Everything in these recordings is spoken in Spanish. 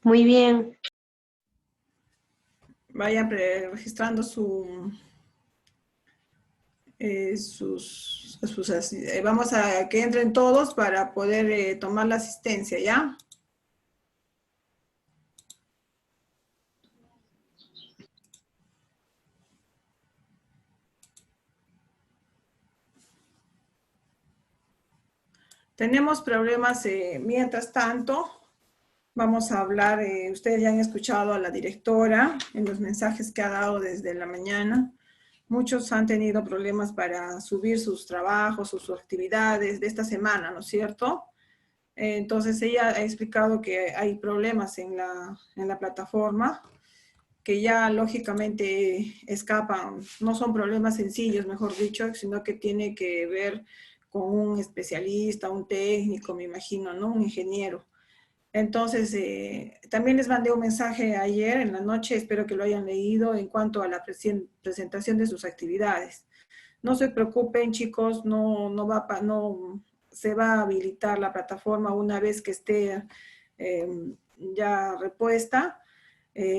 Muy bien. Vayan registrando vamos a que entren todos para poder tomar la asistencia, ¿ya? Tenemos problemas mientras tanto. Vamos a hablar, ustedes ya han escuchado a la directora en los mensajes que ha dado desde la mañana. Muchos han tenido problemas para subir sus trabajos o sus actividades de esta semana, ¿no es cierto? Entonces ella ha explicado que hay problemas en la plataforma, que ya lógicamente escapan, no son problemas sencillos, mejor dicho, sino que tiene que ver con un especialista, un técnico, me imagino, ¿no? Un ingeniero. Entonces, también les mandé un mensaje ayer en la noche, espero que lo hayan leído, en cuanto a la presentación de sus actividades. No se preocupen, chicos, no se va a habilitar la plataforma una vez que esté ya repuesta.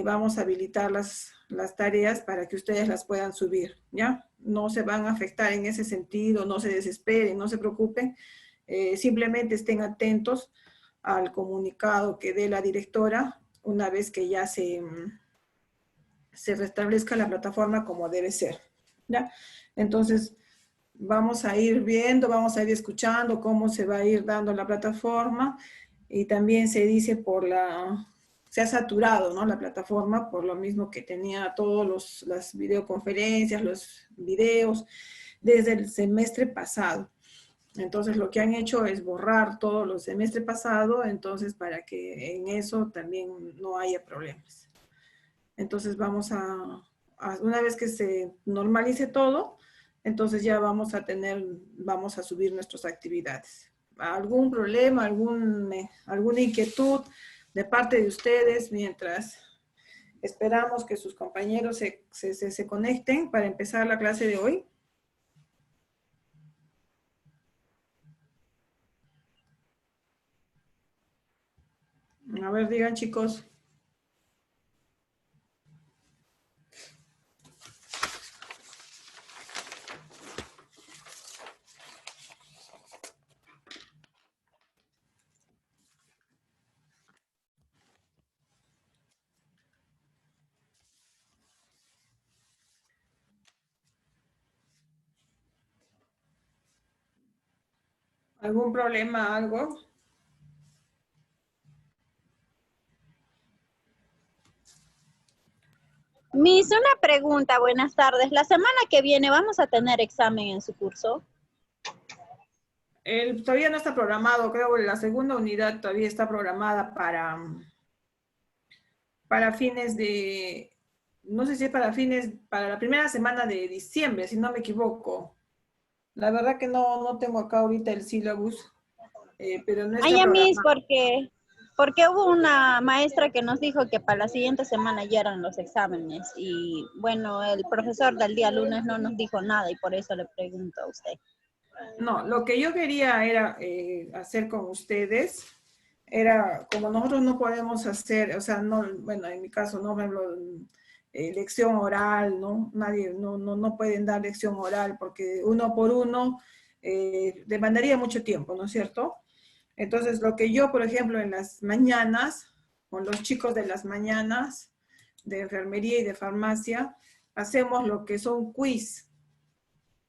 Vamos a habilitar las tareas para que ustedes las puedan subir, ¿ya? No se van a afectar en ese sentido, no se desesperen, no se preocupen, simplemente estén atentos al comunicado que dé la directora una vez que ya se restablezca la plataforma como debe ser, ¿ya? Entonces, vamos a ir viendo, vamos a ir escuchando cómo se va a ir dando la plataforma, y también se dice se ha saturado, ¿no? La plataforma por lo mismo que tenía todas las videoconferencias, los videos desde el semestre pasado. Entonces lo que han hecho es borrar todo el semestre pasado, entonces para que en eso también no haya problemas. Entonces vamos una vez que se normalice todo, entonces ya vamos a subir nuestras actividades. ¿Algún problema, alguna inquietud de parte de ustedes mientras esperamos que sus compañeros se conecten para empezar la clase de hoy? A ver, digan, chicos. ¿Algún problema, algo? Miss, una pregunta, buenas tardes. La semana que viene vamos a tener examen en su curso. Todavía no está programado, creo que la segunda unidad todavía está programada para fines no sé si es para la primera semana de diciembre, si no me equivoco. La verdad que no tengo acá ahorita el sílabus, pero no está Ay, Miss, programado. porque hubo una maestra que nos dijo que para la siguiente semana ya eran los exámenes y bueno, el profesor del día lunes no nos dijo nada y por eso le pregunto a usted. No, lo que yo quería era hacer con ustedes, era como nosotros no podemos hacer, o sea, no, bueno, en mi caso, no, por ejemplo, lección oral, ¿no? Nadie, no pueden dar lección oral porque uno por uno demandaría mucho tiempo, ¿no es cierto? Entonces, lo que yo, por ejemplo, en las mañanas, con los chicos de las mañanas, de enfermería y de farmacia, hacemos lo que son quiz,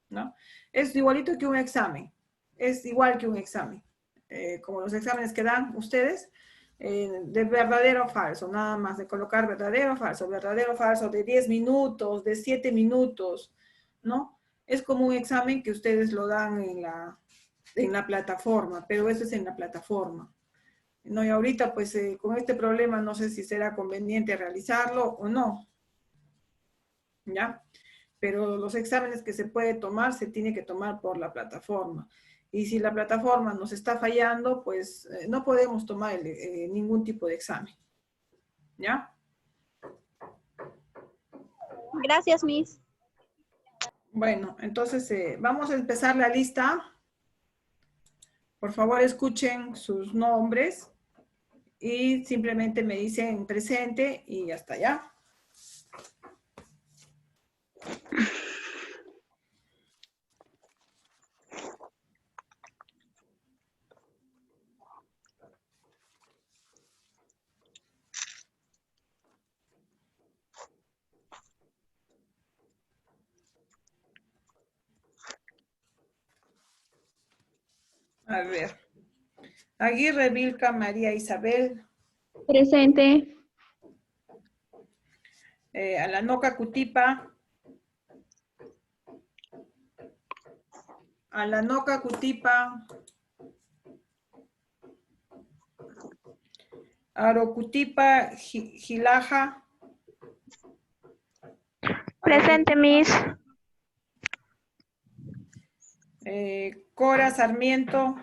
¿no? Es igualito que un examen, es igual que un examen, como los exámenes que dan ustedes, de verdadero o falso, nada más de colocar verdadero o falso, de 10 minutos, de 7 minutos, ¿no? Es como un examen que ustedes lo dan en la plataforma, pero eso es en la plataforma. No, y ahorita pues con este problema no sé si será conveniente realizarlo o no, ¿ya? Pero los exámenes que se puede tomar, se tiene que tomar por la plataforma. Y si la plataforma nos está fallando, pues no podemos tomar ningún tipo de examen. ¿Ya? Gracias, Miss. Bueno, entonces vamos a empezar la lista. Por favor, escuchen sus nombres. y simplemente me dicen presente y ya está, ¿ya? A ver. Aguirre Vilca María Isabel. Presente. Alanoca Cutipa. Alanoca Cutipa. Arocutipa Gilaja. Presente, Miss. Cora Sarmiento.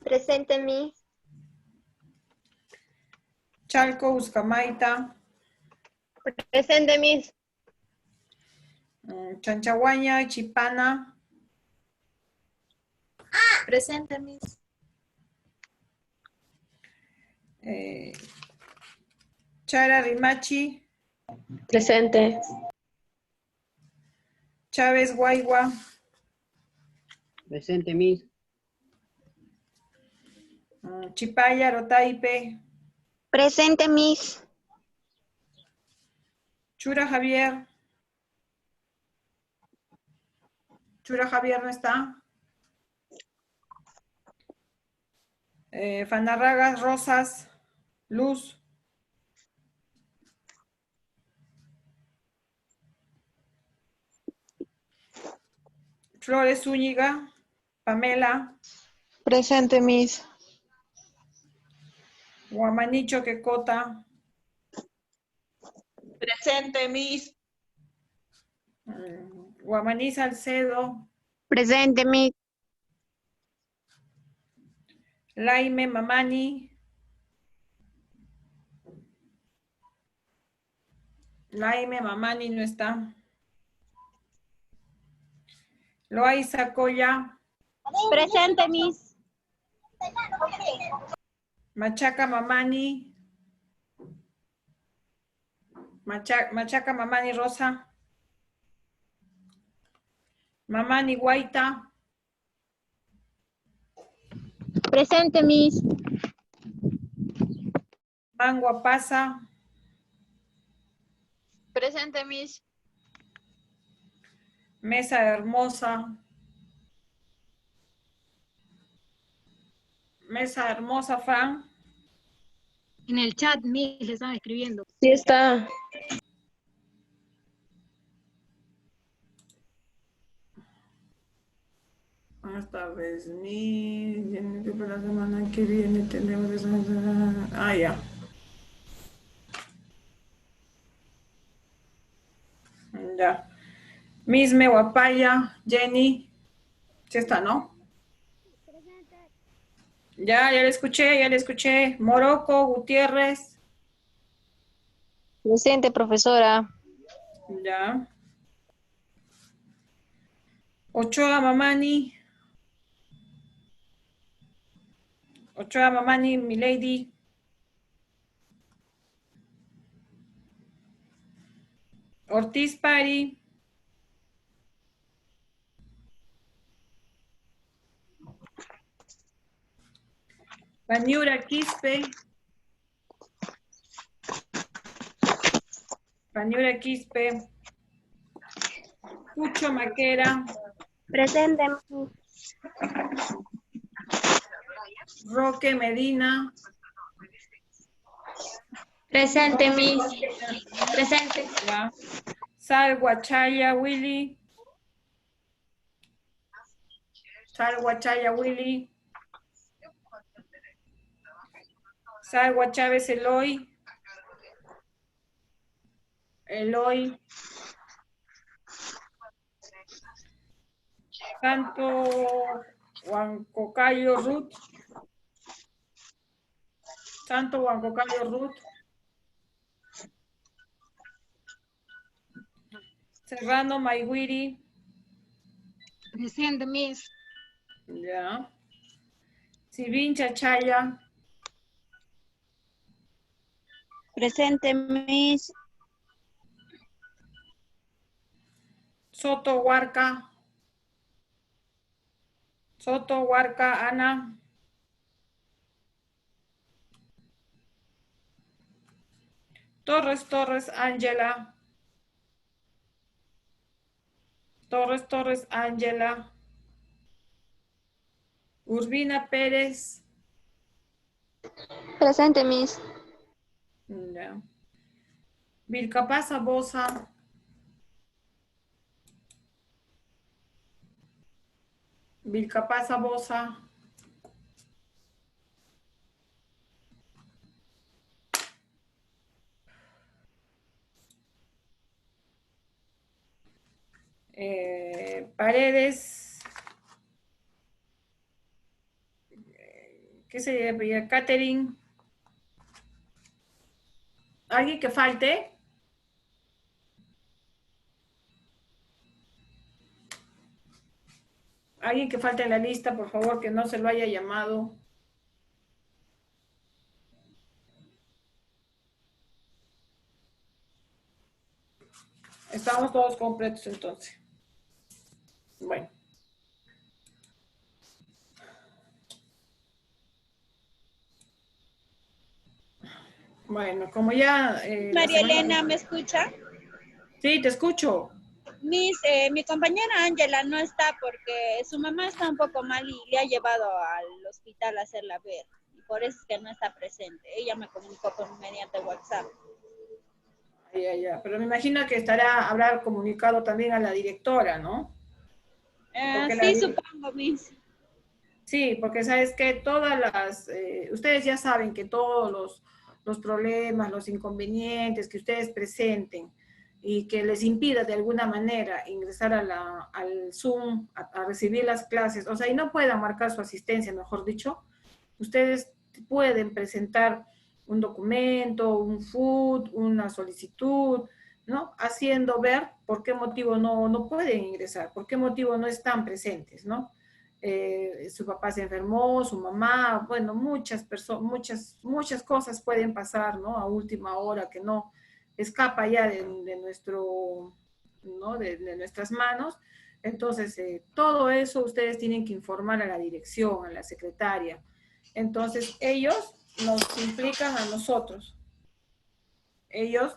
Presente, Miss. Chalco Uscamaita. Presente, Miss. Chanchahuaña Chipana. Presente, Miss. Chara Rimachi. Presente. Chávez Guaigua. Presente, Miss. Chipaya Rotaipe. Presente, Miss. Chura Javier. Chura Javier no está. Fanarragas Rosas. Luz. Flores Zúñiga. Pamela. Presente, Miss. Guamanicho Quecota. Presente, Miss. Guamaní Salcedo. Presente, Miss. Laime Mamani. Laime Mamani no está. Loaiza Coya. Presente, Miss. Machaca Mamani. Machaca Mamani Rosa. Mamani Guaita. Presente, Miss. Mangua Pasa. Presente, Miss. Mesa Hermosa. Mesa Hermosa, Fran. En el chat, Miss, le estaba escribiendo. Sí está. Esta vez que para la semana que viene tenemos que... Ah, ya. Ya. Misme Guapaya, Jenny. Sí está, ¿no? Ya le escuché, ya le escuché. Morocco, Gutiérrez. Presente, profesora. Ya. Ochoa Mamani. Ochoa Mamani, Milady. Ortiz Pari. Paniura Quispe. Paniura Quispe. Pucho Maquera. Presente, Miss. Roque Medina. Presente, Miss. Presente. Ya. Sal Guachaya Willy. Sal Guachaya Willy. Salwa Chávez Eloy. Eloy. Santo Huancocayo Ruth. Santo Huancocayo Ruth. Serrano Maiguiri. Presente, Miss. Ya. Sibin Chachaya. Presente, Miss. Soto Huarca. Soto Huarca, Ana. Torres, Ángela. Torres, Ángela. Urbina Pérez. Presente, Miss. Ya. Vilcapasa Bosa. Vilcapasa Bosa. Paredes. ¿Qué se llama? Catherine. ¿Alguien que falte? Alguien que falte en la lista, por favor, que no se lo haya llamado. Estamos todos completos entonces. Bueno. Bueno, como ya... María Elena, ¿me escucha? Sí, te escucho. Miss, mi compañera Ángela no está porque su mamá está un poco mal y le ha llevado al hospital a hacerla ver. Y por eso es que no está presente. Ella me comunicó mediante WhatsApp. Ya. Pero me imagino que habrá comunicado también a la directora, ¿no? Sí, supongo, Miss. Sí, porque sabes que ustedes ya saben que todos los problemas, los inconvenientes que ustedes presenten y que les impida de alguna manera ingresar al Zoom, a recibir las clases, o sea, y no puedan marcar su asistencia, mejor dicho, ustedes pueden presentar un documento, un FUT, una solicitud, ¿no? Haciendo ver por qué motivo no pueden ingresar, por qué motivo no están presentes, ¿no? Su papá se enfermó, su mamá, bueno, muchas cosas pueden pasar, ¿no? A última hora que no escapa ya de nuestro, ¿no? De nuestras manos. Entonces, todo eso ustedes tienen que informar a la dirección, a la secretaria. Entonces, ellos nos implican a nosotros. Ellos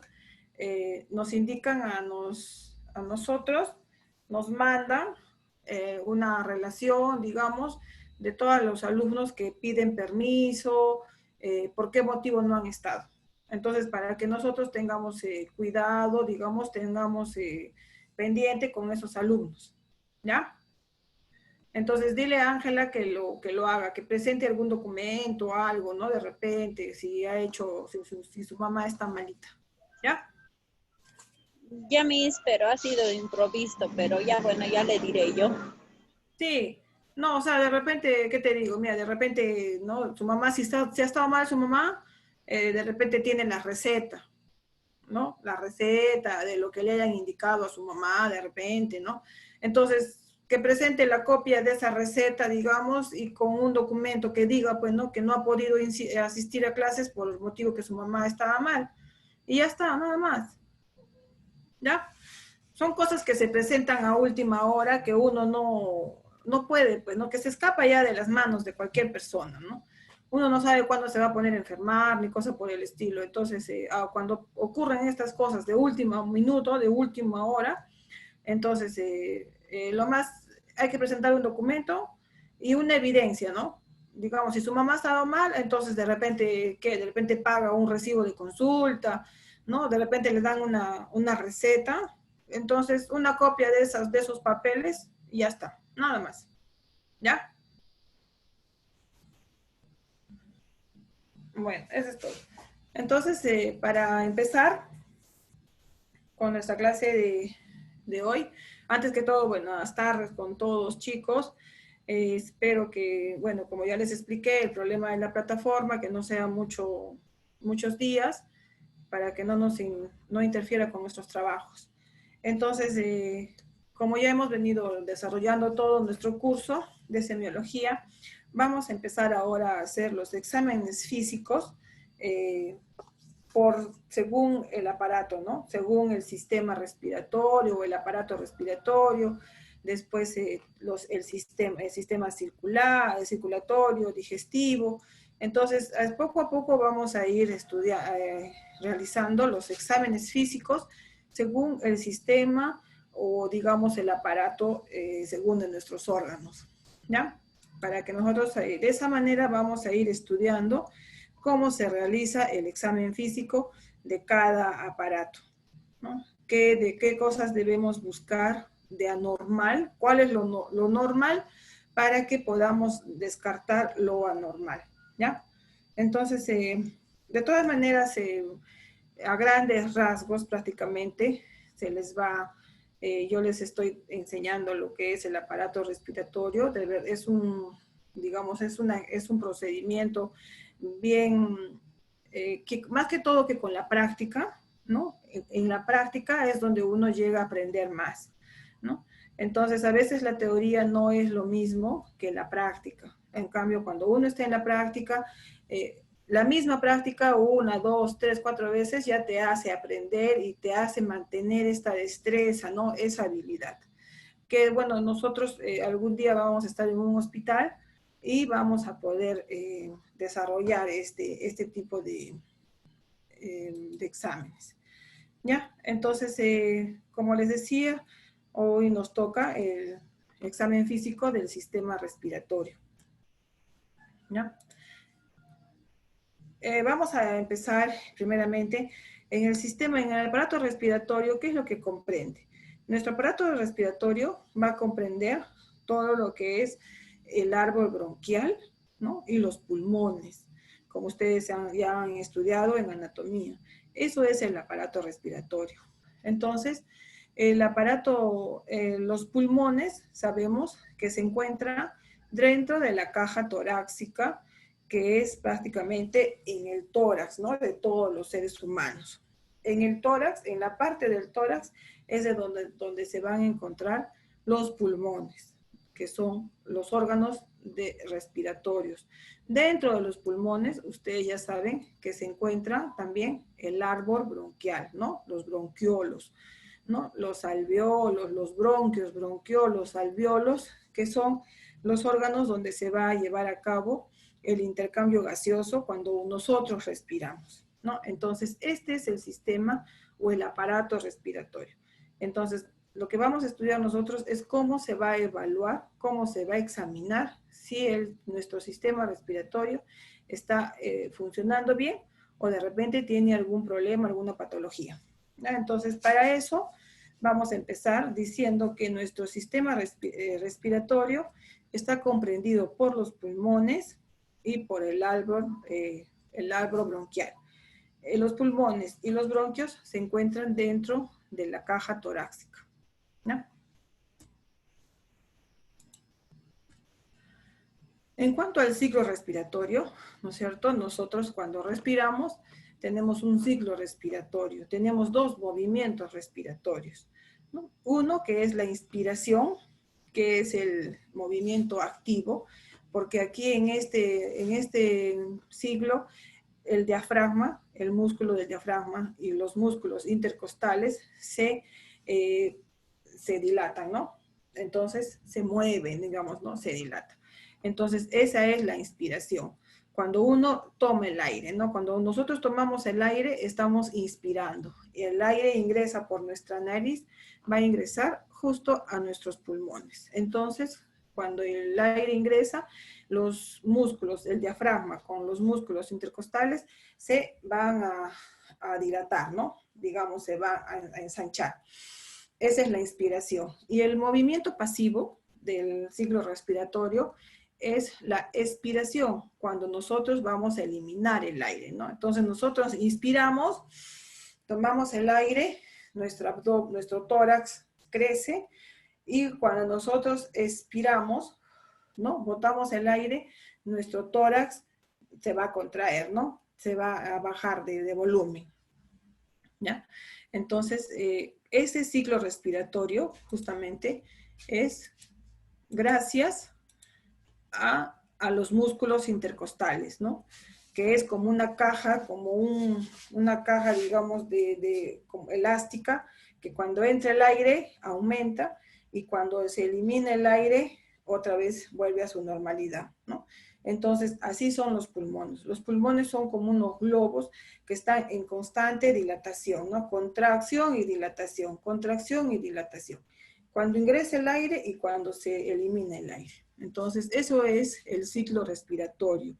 nos indican a nosotros, nos mandan una relación, digamos, de todos los alumnos que piden permiso, por qué motivo no han estado. Entonces, para que nosotros tengamos cuidado, digamos, tengamos pendiente con esos alumnos, ¿ya? Entonces, dile a Ángela que lo haga, que presente algún documento, algo, ¿no? De repente, si su mamá está malita, ¿ya? Ya, Miss, pero ha sido improvisto, pero ya, bueno, ya le diré yo. Sí, no, o sea, de repente, ¿qué te digo? Mira, de repente, ¿no? Su mamá, si ha estado mal su mamá, de repente tiene la receta, ¿no? La receta de lo que le hayan indicado a su mamá, de repente, ¿no? Entonces, que presente la copia de esa receta, digamos, y con un documento que diga, pues, ¿no? Que no ha podido asistir a clases por el motivo que su mamá estaba mal. Y ya está, nada más. ¿Ya? Son cosas que se presentan a última hora que uno no puede, pues, ¿no? Que se escapa ya de las manos de cualquier persona, ¿no? Uno no sabe cuándo se va a poner a enfermar, ni cosa por el estilo. Entonces, cuando ocurren estas cosas de último minuto, de última hora, entonces, lo más, hay que presentar un documento y una evidencia, ¿no? Digamos, si su mamá ha estado mal, entonces de repente, ¿qué? De repente paga un recibo de consulta, ¿no? De repente le dan una receta. Entonces, una copia de esos papeles y ya está, nada más. ¿Ya? Bueno, eso es todo. Entonces, para empezar con nuestra clase de hoy, antes que todo, buenas tardes con todos, chicos. Espero que, bueno, como ya les expliqué, el problema de la plataforma, que no sea muchos días, para que no interfiera con nuestros trabajos. Entonces, como ya hemos venido desarrollando todo nuestro curso de semiología, vamos a empezar ahora a hacer los exámenes físicos según el aparato, ¿no? Según el sistema respiratorio o el aparato respiratorio, después el sistema circulatorio, digestivo. Entonces, poco a poco vamos a ir realizando los exámenes físicos según el sistema o, digamos, el aparato según de nuestros órganos, ¿ya? Para que nosotros de esa manera vamos a ir estudiando cómo se realiza el examen físico de cada aparato, ¿no? De qué cosas debemos buscar de anormal, cuál es lo normal para que podamos descartar lo anormal, ¿ya? Entonces, de todas maneras, a grandes rasgos prácticamente se les va, yo les estoy enseñando lo que es el aparato respiratorio. Es un, digamos, es un procedimiento bien, que más que todo que con la práctica, ¿no? En la práctica es donde uno llega a aprender más, ¿no? Entonces, a veces la teoría no es lo mismo que la práctica. En cambio, cuando uno está en la práctica, la misma práctica 1, 2, 3, 4 veces ya te hace aprender y te hace mantener esta destreza, ¿no? Esa habilidad. Que, bueno, nosotros algún día vamos a estar en un hospital y vamos a poder desarrollar este tipo de exámenes, ¿ya? Entonces, como les decía, hoy nos toca el examen físico del sistema respiratorio, ¿ya? Vamos a empezar primeramente en el aparato respiratorio. ¿Qué es lo que comprende? Nuestro aparato respiratorio va a comprender todo lo que es el árbol bronquial, ¿no? Y los pulmones, como ustedes ya han estudiado en anatomía. Eso es el aparato respiratorio. Entonces, los pulmones, sabemos que se encuentra dentro de la caja torácica, que es prácticamente en el tórax, ¿no? De todos los seres humanos. En el tórax, en la parte del tórax, es de donde se van a encontrar los pulmones, que son los órganos respiratorios. Dentro de los pulmones, ustedes ya saben que se encuentra también el árbol bronquial, ¿no? Los bronquiolos, ¿no? Los alveolos, los bronquios, bronquiolos, alveolos, que son los órganos donde se va a llevar a cabo el intercambio gaseoso cuando nosotros respiramos, ¿no? Entonces, este es el sistema o el aparato respiratorio. Entonces, lo que vamos a estudiar nosotros es cómo se va a evaluar, cómo se va a examinar si nuestro sistema respiratorio está funcionando bien o de repente tiene algún problema, alguna patología, ¿no? Entonces, para eso vamos a empezar diciendo que nuestro sistema respiratorio está comprendido por los pulmones y por el árbol bronquial. Los pulmones y los bronquios se encuentran dentro de la caja torácica, ¿no? En cuanto al ciclo respiratorio, ¿no es cierto? Nosotros cuando respiramos tenemos un ciclo respiratorio, tenemos dos movimientos respiratorios, ¿no? Uno que es la inspiración, que es el movimiento activo, porque aquí en este ciclo el diafragma, el músculo del diafragma y los músculos intercostales se dilatan, ¿no? Entonces se mueven, digamos, ¿no? Se dilatan. Entonces esa es la inspiración. Cuando uno toma el aire, ¿no? Cuando nosotros tomamos el aire, estamos inspirando. El aire ingresa por nuestra nariz, va a ingresar justo a nuestros pulmones. Entonces, cuando el aire ingresa, los músculos, el diafragma con los músculos intercostales se van a dilatar, ¿no? Digamos, se va a ensanchar. Esa es la inspiración. Y el movimiento pasivo del ciclo respiratorio es la expiración, cuando nosotros vamos a eliminar el aire, ¿no? Entonces nosotros inspiramos, tomamos el aire, nuestro tórax crece, y cuando nosotros expiramos, ¿no? Botamos el aire, nuestro tórax se va a contraer, ¿no? Se va a bajar de volumen, ¿ya? Entonces, ese ciclo respiratorio justamente es gracias a los músculos intercostales, ¿no? que es como una caja, una caja, digamos, como elástica, que cuando entra el aire aumenta y cuando se elimina el aire otra vez vuelve a su normalidad, ¿no? Entonces, así son los pulmones. Los pulmones son como unos globos que están en constante dilatación, ¿no? Contracción y dilatación, contracción y dilatación. Cuando ingresa el aire y cuando se elimina el aire. Entonces, eso es el ciclo respiratorio,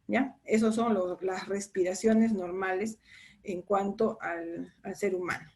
¿ya? Esas son las respiraciones normales en cuanto al ser humano.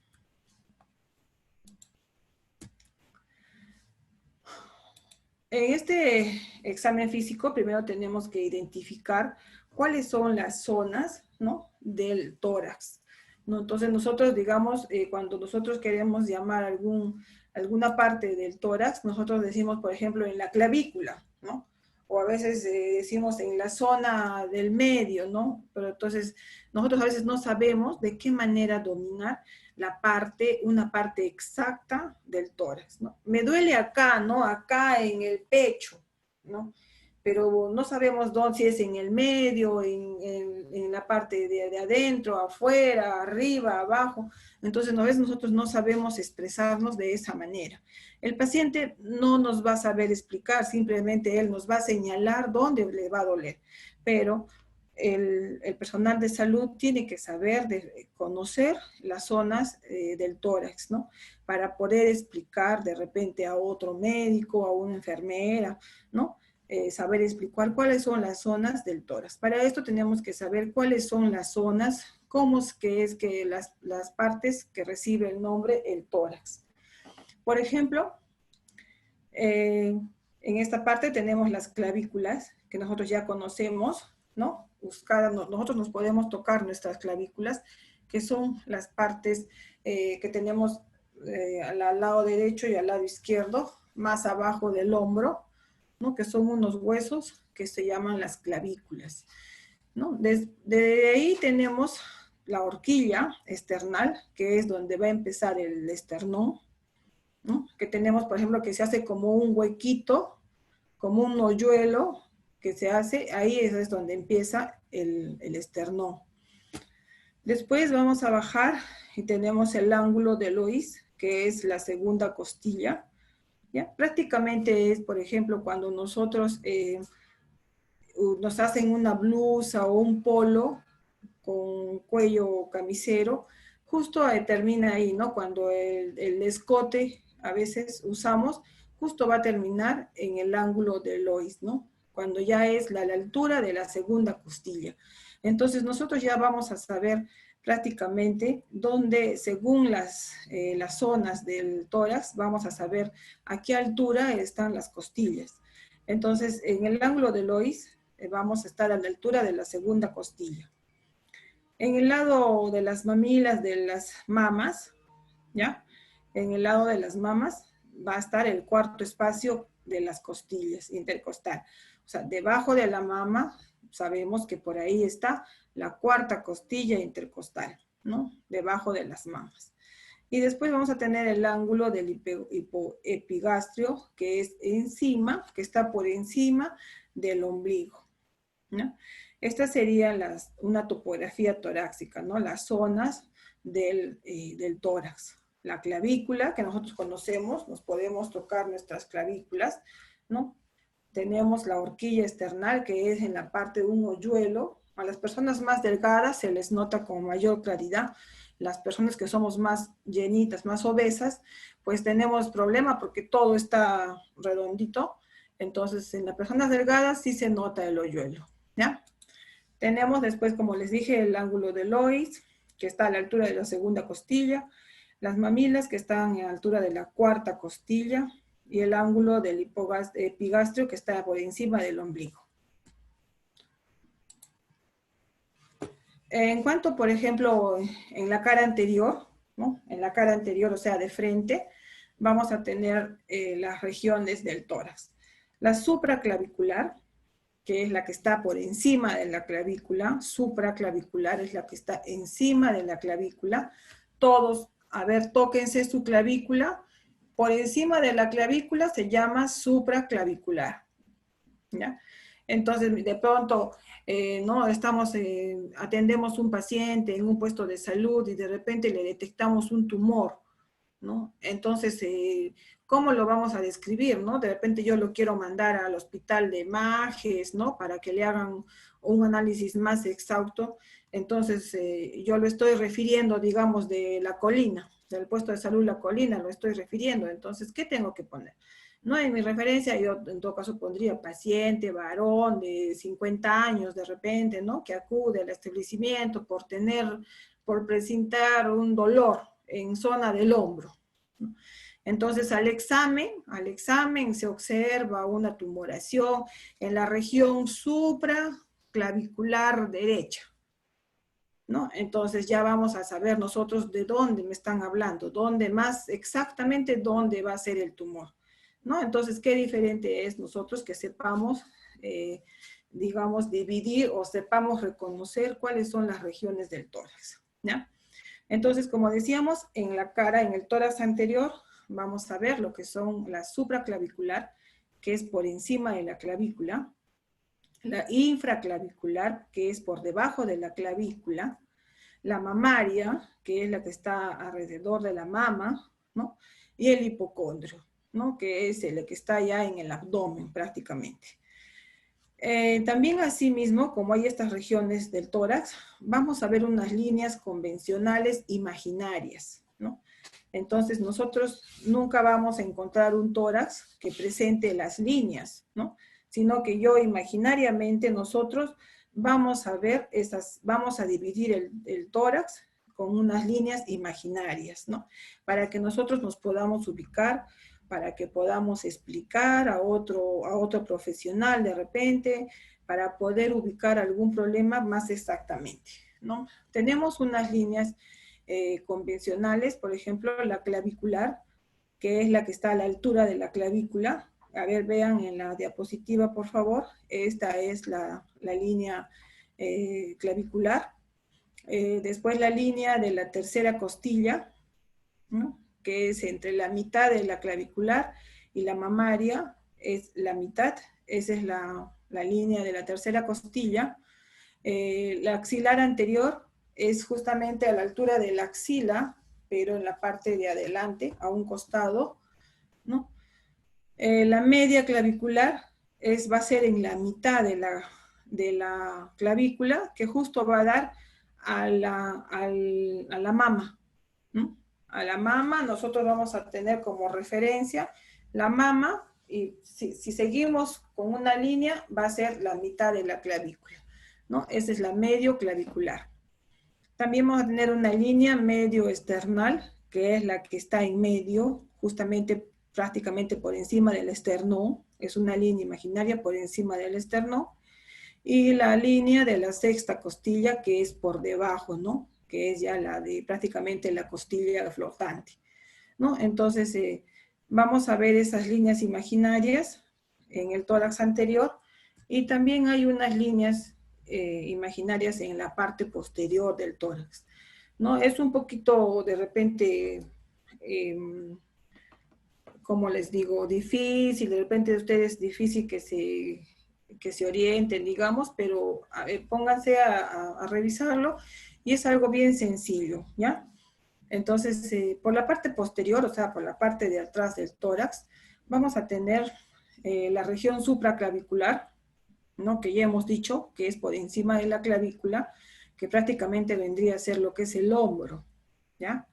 En este examen físico, primero tenemos que identificar cuáles son las zonas, ¿no?, del tórax, ¿no? Entonces nosotros, digamos, cuando nosotros queremos llamar alguna parte del tórax, nosotros decimos, por ejemplo, en la clavícula, ¿no? O a veces decimos en la zona del medio, ¿no? Pero entonces nosotros a veces no sabemos de qué manera dominar una parte exacta del tórax, ¿no? Me duele acá, ¿no? Acá en el pecho, ¿no? Pero no sabemos dónde, si es en el medio, en la parte de adentro, afuera, arriba, abajo. Entonces, a veces nosotros no sabemos expresarnos de esa manera. El paciente no nos va a saber explicar, simplemente él nos va a señalar dónde le va a doler, pero el personal de salud tiene que saber conocer las zonas del tórax, ¿no? Para poder explicar de repente a otro médico, a una enfermera, ¿no? Saber explicar cuáles son las zonas del tórax. Para esto tenemos que saber cuáles son las zonas, cómo es que las partes que recibe el nombre el tórax. Por ejemplo, en esta parte tenemos las clavículas, que nosotros ya conocemos, ¿no? Nosotros nos podemos tocar nuestras clavículas, que son las partes que tenemos al lado derecho y al lado izquierdo, más abajo del hombro, ¿no? Que son unos huesos que se llaman las clavículas, ¿no? Desde ahí tenemos la horquilla esternal, que es donde va a empezar el esternón, ¿no? Que tenemos, por ejemplo, que se hace como un huequito, como un hoyuelo, que se hace, ahí es donde empieza el esternón. Después vamos a bajar y tenemos el ángulo de Lois, que es la segunda costilla, ¿ya? Prácticamente es, por ejemplo, cuando nosotros nos hacen una blusa o un polo con cuello camisero, justo termina ahí, ¿no? Cuando el escote a veces usamos, justo va a terminar en el ángulo de Lois, ¿no? Cuando ya es la altura de la segunda costilla. Entonces nosotros ya vamos a saber prácticamente dónde, según las zonas del tórax, vamos a saber a qué altura están las costillas. Entonces, en el ángulo de Lois vamos a estar a la altura de la segunda costilla. En el lado de las mamilas de las mamas, ¿ya? En el lado de las mamas va a estar el cuarto espacio de las costillas, intercostal. O sea, debajo de la mama sabemos que por ahí está la cuarta costilla intercostal, ¿no? Debajo de las mamas. Y después vamos a tener el ángulo del hipoepigastrio, que es encima, que está por encima del ombligo, ¿no? Esta sería una topografía torácica, ¿no? Las zonas del tórax. La clavícula, que nosotros conocemos, nos podemos tocar nuestras clavículas, ¿no? Tenemos la horquilla esternal, que es en la parte de un hoyuelo. A las personas más delgadas se les nota con mayor claridad. Las personas que somos más llenitas, más obesas, pues tenemos problema porque todo está redondito. Entonces, en las personas delgadas sí se nota el hoyuelo, ¿ya? Tenemos después, como les dije, el ángulo de Lois, que está a la altura de la segunda costilla. Las mamilas, que están a la altura de la cuarta costilla. Y el ángulo del epigastrio, que está por encima del ombligo. En cuanto, por ejemplo, en la cara anterior, ¿no? En la cara anterior, o sea, de frente, vamos a tener las regiones del tórax. La supraclavicular, que es la que está por encima de la clavícula, supraclavicular es la que está encima de la clavícula. Todos, a ver, tóquense su clavícula. Por encima de la clavícula se llama supraclavicular, ¿ya? Entonces, de pronto, ¿no? Atendemos un paciente en un puesto de salud y de repente le detectamos un tumor, ¿no? Entonces, ¿cómo lo vamos a describir, no? De repente yo lo quiero mandar al hospital de Majes, ¿no? Para que le hagan un análisis más exhausto. Entonces, yo lo estoy refiriendo, digamos, de La Colina, del puesto de salud La Colina, lo estoy refiriendo. Entonces, ¿qué tengo que poner? No, en mi referencia yo en todo caso pondría paciente, varón de 50 años de repente, ¿no? Que acude al establecimiento por presentar un dolor en zona del hombro, ¿no? Entonces al examen se observa una tumoración en la región supraclavicular derecha, ¿no? Entonces ya vamos a saber nosotros de dónde me están hablando, exactamente dónde va a ser el tumor, ¿no? Entonces, qué diferente es nosotros que sepamos, digamos, dividir o sepamos reconocer cuáles son las regiones del tórax, ¿ya? Entonces, como decíamos, en la cara, en el tórax anterior, vamos a ver lo que son la supraclavicular, que es por encima de la clavícula, la infraclavicular, que es por debajo de la clavícula, la mamaria, que es la que está alrededor de la mama, ¿no? Y el hipocondrio, ¿no? Que es el que está ya en el abdomen prácticamente. También asimismo, como hay estas regiones del tórax, vamos a ver unas líneas convencionales imaginarias, ¿no? Entonces nosotros nunca vamos a encontrar un tórax que presente las líneas, ¿no? Sino que yo imaginariamente nosotros vamos a ver vamos a dividir el tórax con unas líneas imaginarias, ¿no? Para que nosotros nos podamos ubicar, para que podamos explicar a otro profesional de repente, para poder ubicar algún problema más exactamente, ¿no? Tenemos unas líneas convencionales, por ejemplo, la clavicular, que es la que está a la altura de la clavícula. A ver, vean en la diapositiva, por favor. Esta es la línea clavicular. Después la línea de la tercera costilla, ¿no? Que es entre la mitad de la clavicular y la mamaria, es la mitad. Esa es la línea de la tercera costilla. La axilar anterior es justamente a la altura de la axila, pero en la parte de adelante, a un costado, ¿no? La media clavicular va a ser en la mitad de la clavícula, que justo va a dar a la mama, ¿no? A la mama nosotros vamos a tener como referencia la mama, y si seguimos con una línea, va a ser la mitad de la clavícula, ¿no? Esa es la medio clavicular. También vamos a tener una línea medio esternal, que es la que está en medio, justamente prácticamente por encima del esternón, es una línea imaginaria por encima del esternón, y la línea de la sexta costilla, que es por debajo, ¿no? Que es ya la de prácticamente la costilla flotante, ¿no? Entonces, vamos a ver esas líneas imaginarias en el tórax anterior, y también hay unas líneas imaginarias en la parte posterior del tórax, ¿no? Es un poquito, de repente, como les digo, difícil, de repente de ustedes difícil que se orienten, digamos, pero pónganse a revisarlo, y es algo bien sencillo, ¿ya? Entonces, por la parte posterior, o sea, por la parte de atrás del tórax, vamos a tener la región supraclavicular, ¿no? Que ya hemos dicho que es por encima de la clavícula, que prácticamente vendría a ser lo que es el hombro, ¿ya?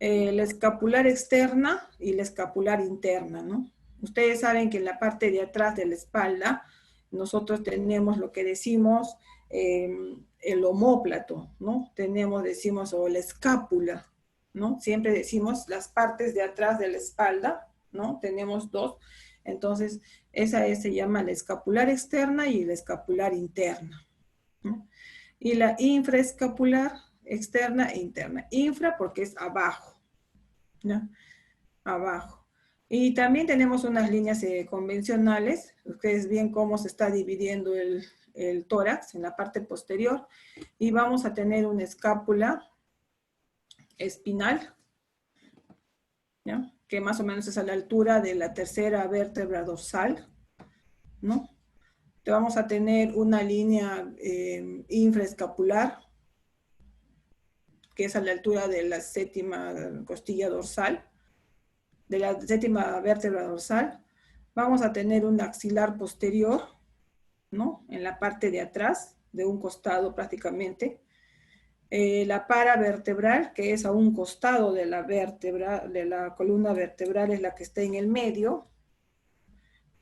La escapular externa y la escapular interna, ¿no? Ustedes saben que en la parte de atrás de la espalda nosotros tenemos lo que decimos el omóplato, ¿no? Decimos, o la escápula, ¿no? Siempre decimos las partes de atrás de la espalda, ¿no? Tenemos dos. Entonces, esa se llama la escapular externa y la escapular interna, ¿no? Y la infraescapular externa e interna. Infra porque es abajo, ¿no? Abajo. Y también tenemos unas líneas convencionales. Ustedes ven cómo se está dividiendo el tórax en la parte posterior. Y vamos a tener una escápula espinal, ¿no? Que más o menos es a la altura de la tercera vértebra dorsal, ¿no? vamos a tener una línea infraescapular, que es a la altura de la séptima costilla dorsal, de la séptima vértebra dorsal. Vamos a tener un axilar posterior, ¿no? En la parte de atrás, de un costado prácticamente. La paravertebral, que es a un costado de la vértebra, de la columna vertebral, es la que está en el medio.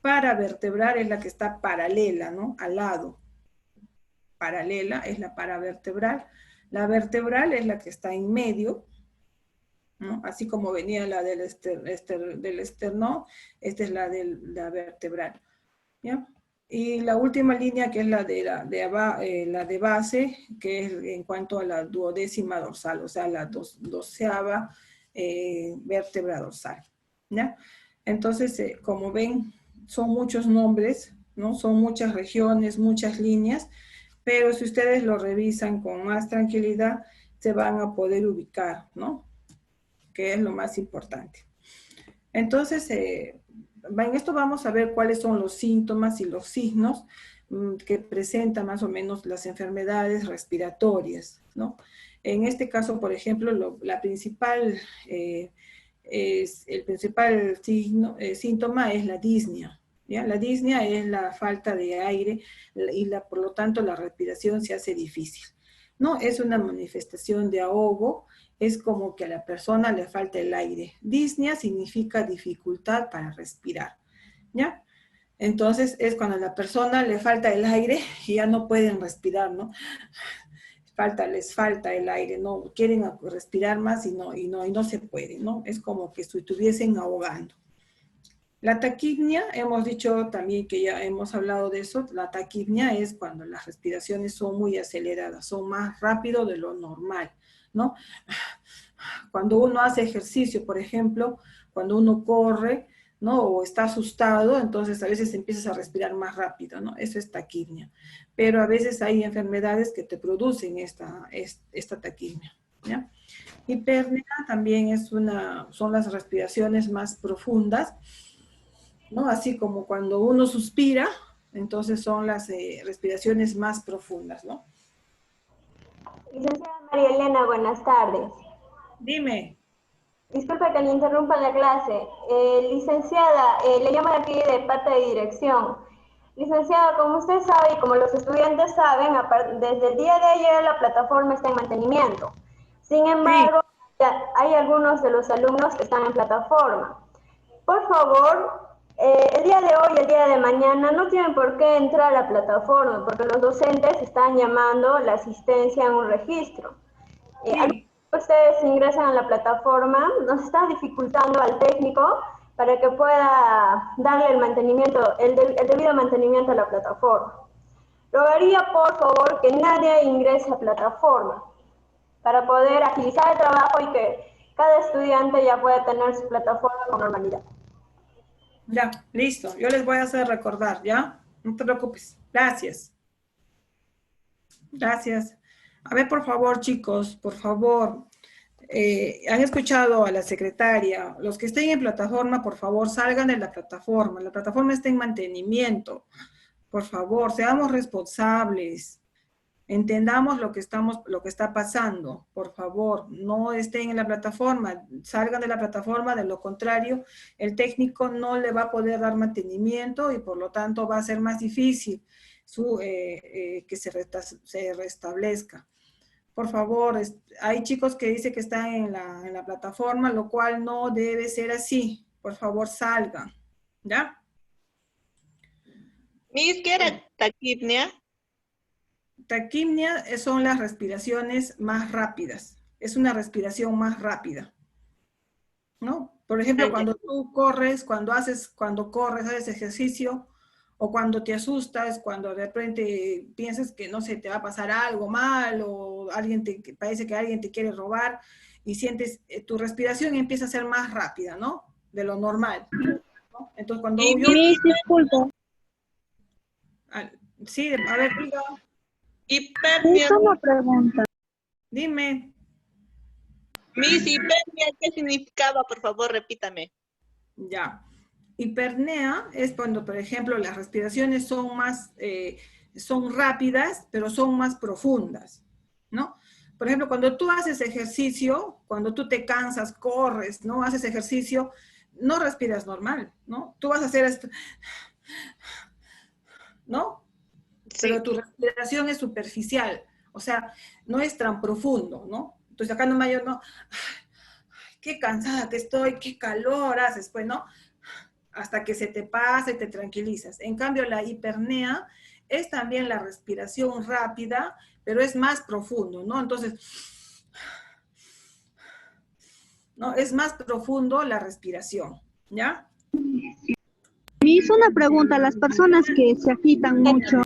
Paravertebral es la que está paralela, ¿no? Al lado. Paralela es la paravertebral. La vertebral es la que está en medio, ¿no? Así como venía la del esternón, esta es la de la vertebral, ¿ya? Y la última línea, que es la de base, que es en cuanto a la duodécima dorsal, o sea, la doceava vértebra dorsal, ¿ya? Entonces, como ven, son muchos nombres, ¿no? Son muchas regiones, muchas líneas, pero si ustedes lo revisan con más tranquilidad, se van a poder ubicar, ¿no? Que es lo más importante. Entonces, en esto vamos a ver cuáles son los síntomas y los signos que presentan más o menos las enfermedades respiratorias, ¿no? En este caso, por ejemplo, el principal síntoma es la disnea, ¿ya? La disnea es la falta de aire y por lo tanto la respiración se hace difícil, ¿no? Es una manifestación de ahogo, es como que a la persona le falta el aire. Disnea significa dificultad para respirar, ¿ya? Entonces es cuando a la persona le falta el aire y ya no pueden respirar, ¿no? Les falta el aire, no quieren respirar más y no se puede, ¿no? Es como que si estuviesen ahogando. La taquipnia, hemos dicho también que ya hemos hablado de eso, la taquipnia es cuando las respiraciones son muy aceleradas, son más rápido de lo normal, ¿no? Cuando uno hace ejercicio, por ejemplo, cuando uno corre, ¿no? O está asustado, entonces a veces empiezas a respirar más rápido, ¿no? Eso es taquipnia. Pero a veces hay enfermedades que te producen esta taquipnia, ¿ya? Hiperpnea también son las respiraciones más profundas, ¿no? Así como cuando uno suspira, entonces son las respiraciones más profundas, ¿no? Licenciada María Elena, buenas tardes. Dime. Disculpe que le interrumpa la clase. Licenciada, le llamo de aquí de parte de dirección. Licenciada, como usted sabe y como los estudiantes saben, desde el día de ayer la plataforma está en mantenimiento. Sin embargo, hay algunos de los alumnos que están en plataforma. Por favor, el día de hoy y el día de mañana no tienen por qué entrar a la plataforma porque los docentes están llamando la asistencia en un registro. Ustedes ingresan a la plataforma, nos está dificultando al técnico para que pueda darle el mantenimiento, el debido mantenimiento a la plataforma. Rogaría, por favor, que nadie ingrese a plataforma para poder agilizar el trabajo y que cada estudiante ya pueda tener su plataforma con normalidad. Ya, listo. Yo les voy a hacer recordar, ¿ya? No te preocupes. Gracias. Gracias. A ver, por favor, chicos, por favor. Han escuchado a la secretaria. Los que estén en plataforma, por favor, salgan de la plataforma. La plataforma está en mantenimiento. Por favor, seamos responsables. Entendamos lo que está pasando. Por favor, no estén en la plataforma. Salgan de la plataforma. De lo contrario, el técnico no le va a poder dar mantenimiento y por lo tanto va a ser más difícil que se restablezca. Por favor, hay chicos que dicen que están en la plataforma, lo cual no debe ser así. Por favor, salgan. ¿Ya? Miss, ¿qué era taquipnia? Taquipnia son las respiraciones más rápidas. Es una respiración más rápida, ¿no? Por ejemplo, cuando tú corres, cuando corres, haces ejercicio, o cuando te asustas, cuando de repente piensas que, no sé, te va a pasar algo mal, o parece que alguien te quiere robar, y sientes, tu respiración empieza a ser más rápida, ¿no? De lo normal, ¿no? Entonces, cuando yo... Disculpa. Sí, a ver, diga. Hiperpnea. Una pregunta. Dime. Miss, hiperpnea, ¿qué significaba? Por favor, repítame. Ya. Hipernea es cuando, por ejemplo, las respiraciones son más, son rápidas, pero son más profundas, ¿no? Por ejemplo, cuando tú haces ejercicio, cuando tú te cansas, corres, ¿no? Haces ejercicio, no respiras normal, ¿no? Tú vas a hacer esto, ¿no? Pero tu respiración es superficial, o sea, no es tan profundo, ¿no? Entonces acá no mayor, no, ay, qué cansada que estoy, qué calor haces, pues, ¿no? Hasta que se te pasa y te tranquilizas. En cambio, la hipernea es también la respiración rápida, pero es más profundo, ¿no? Entonces, ¿no? Es más profundo la respiración, ¿ya? Me hizo una pregunta, las personas que se agitan mucho,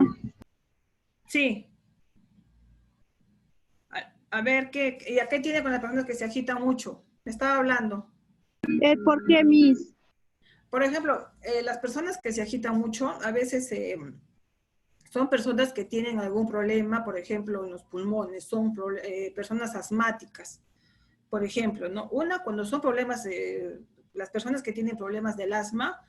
Sí. A ver, ¿y a qué tiene con las personas que se agitan mucho? Me estaba hablando. ¿por qué, Miss? Por ejemplo, las personas que se agitan mucho, a veces son personas que tienen algún problema, por ejemplo, en los pulmones, son personas asmáticas, por ejemplo, ¿no? Cuando son problemas, las personas que tienen problemas del asma,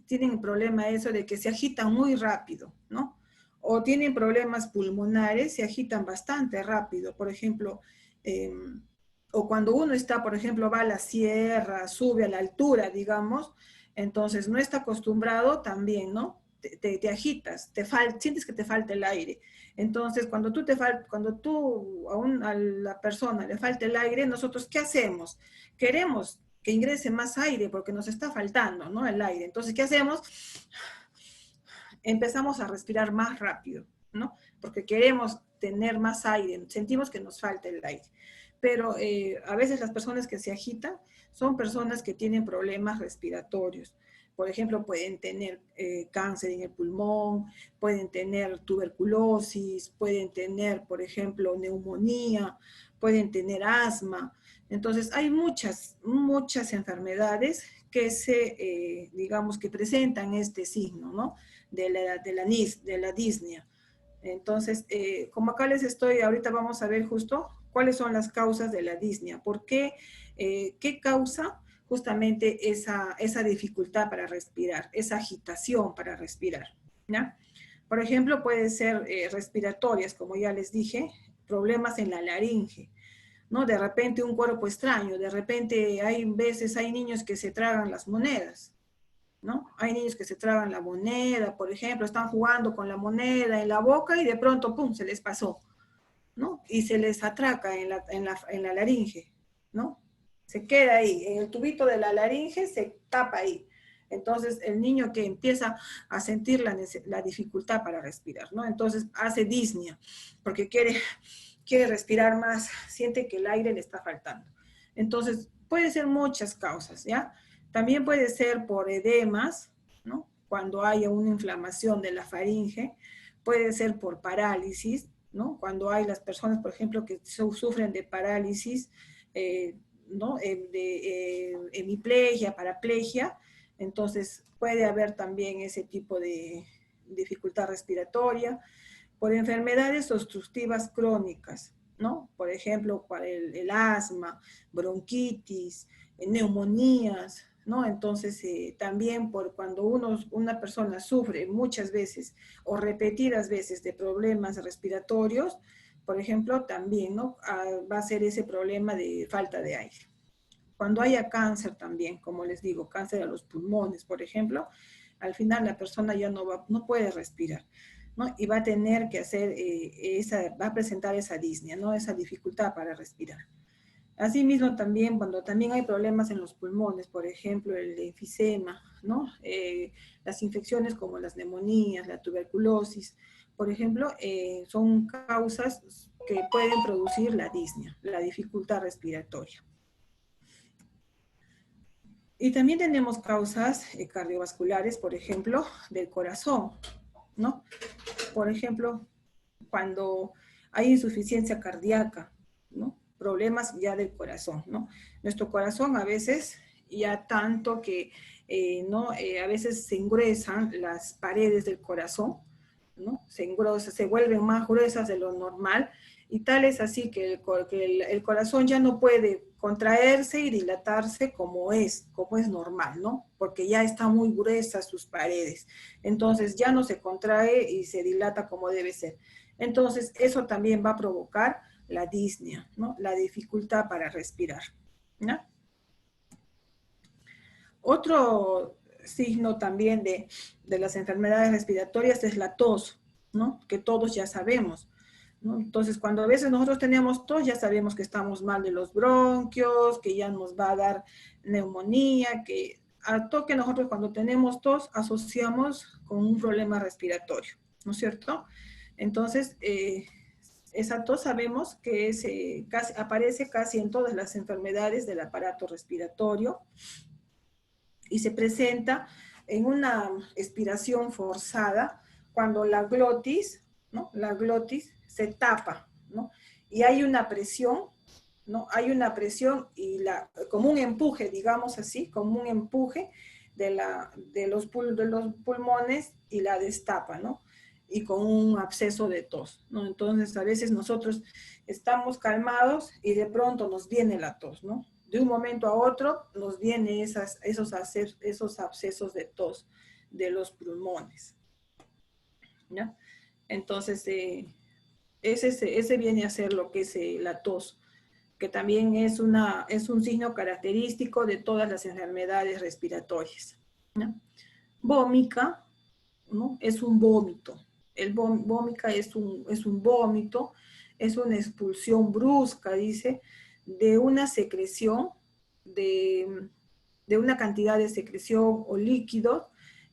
tienen el problema eso de que se agitan muy rápido, ¿no? O tienen problemas pulmonares, se agitan bastante rápido, por ejemplo, o cuando uno está, por ejemplo, va a la sierra, sube a la altura, digamos, entonces no está acostumbrado también, ¿no? Te agitas, sientes que te falta el aire. Entonces, cuando a la persona le falta el aire, nosotros, ¿qué hacemos? Queremos que ingrese más aire porque nos está faltando, ¿no? El aire. Entonces, ¿qué hacemos? Empezamos a respirar más rápido, ¿no? Porque queremos tener más aire, sentimos que nos falta el aire. Pero a veces las personas que se agitan son personas que tienen problemas respiratorios. Por ejemplo, pueden tener cáncer en el pulmón, pueden tener tuberculosis, pueden tener, por ejemplo, neumonía, pueden tener asma. Entonces, hay muchas enfermedades que digamos, que presentan este signo, ¿no? De la disnea. Entonces, como acá ahorita vamos a ver justo cuáles son las causas de la disnea. ¿Por qué? ¿Qué causa justamente esa dificultad para respirar, esa agitación para respirar? ¿Ya? Por ejemplo, puede ser respiratorias, como ya les dije, problemas en la laringe, ¿no? De repente un cuerpo extraño, de repente hay niños que se tragan las monedas, ¿no? Hay niños que se tragan la moneda, por ejemplo, están jugando con la moneda en la boca y de pronto, ¡pum!, se les pasó, ¿no? Y se les atraca en la laringe, ¿no? Se queda ahí, en el tubito de la laringe se tapa ahí. Entonces, el niño que empieza a sentir la dificultad para respirar, ¿no? Entonces, hace disnea, porque quiere respirar más, siente que el aire le está faltando. Entonces, puede ser muchas causas, ¿ya? También puede ser por edemas, ¿no? Cuando haya una inflamación de la faringe, puede ser por parálisis, ¿no? Cuando hay las personas, por ejemplo, que sufren de parálisis, ¿no? De hemiplegia, paraplegia, entonces puede haber también ese tipo de dificultad respiratoria. Por enfermedades obstructivas crónicas, ¿no? Por ejemplo, para el asma, bronquitis, neumonías, ¿no? Entonces, también cuando una persona sufre muchas veces o repetidas veces de problemas respiratorios, por ejemplo, también, ¿no? Va a ser ese problema de falta de aire. Cuando haya cáncer también, como les digo, cáncer a los pulmones, por ejemplo, al final la persona ya no puede respirar, ¿no? Y va a tener que va a presentar esa disnea, ¿no? Esa dificultad para respirar. Asimismo también, cuando también hay problemas en los pulmones, por ejemplo, el enfisema, ¿no? Las infecciones como las neumonías, la tuberculosis, por ejemplo, son causas que pueden producir la disnea, la dificultad respiratoria. Y también tenemos causas cardiovasculares, por ejemplo, del corazón, ¿no? Por ejemplo, cuando hay insuficiencia cardíaca, ¿no? Problemas ya del corazón, ¿no? Nuestro corazón a veces, ya tanto que, ¿no? A veces se engruesan las paredes del corazón, ¿no? Se engrosan, se vuelven más gruesas de lo normal, y tal es así que el corazón ya no puede contraerse y dilatarse como es normal, ¿no? Porque ya están muy gruesas sus paredes. Entonces ya no se contrae y se dilata como debe ser. Entonces eso también va a provocar la disnea, ¿no? La dificultad para respirar, ¿no? Otro signo también de las enfermedades respiratorias es la tos, ¿no? Que todos ya sabemos, ¿no? Entonces, cuando a veces nosotros tenemos tos, ya sabemos que estamos mal de los bronquios, que ya nos va a dar neumonía, que al toque nosotros cuando tenemos tos asociamos con un problema respiratorio, ¿no es cierto? Entonces, esa tos sabemos que aparece casi en todas las enfermedades del aparato respiratorio y se presenta en una expiración forzada cuando la glotis, ¿no? La glotis se tapa, ¿no? Y hay una presión, ¿no? Hay una presión y como un empuje, digamos así, como un empuje de los pulmones y la destapa, ¿no? Y con un absceso de tos, ¿no? Entonces, a veces nosotros estamos calmados y de pronto nos viene la tos, ¿no? De un momento a otro nos vienen esos abscesos de tos de los pulmones, ¿ya? Entonces, ese viene a ser lo que es la tos, que también es un signo característico de todas las enfermedades respiratorias, ¿no? Vómica, ¿no? Es un vómito. Vómica es un vómito, es una expulsión brusca, dice, de una secreción, de una cantidad de secreción o líquido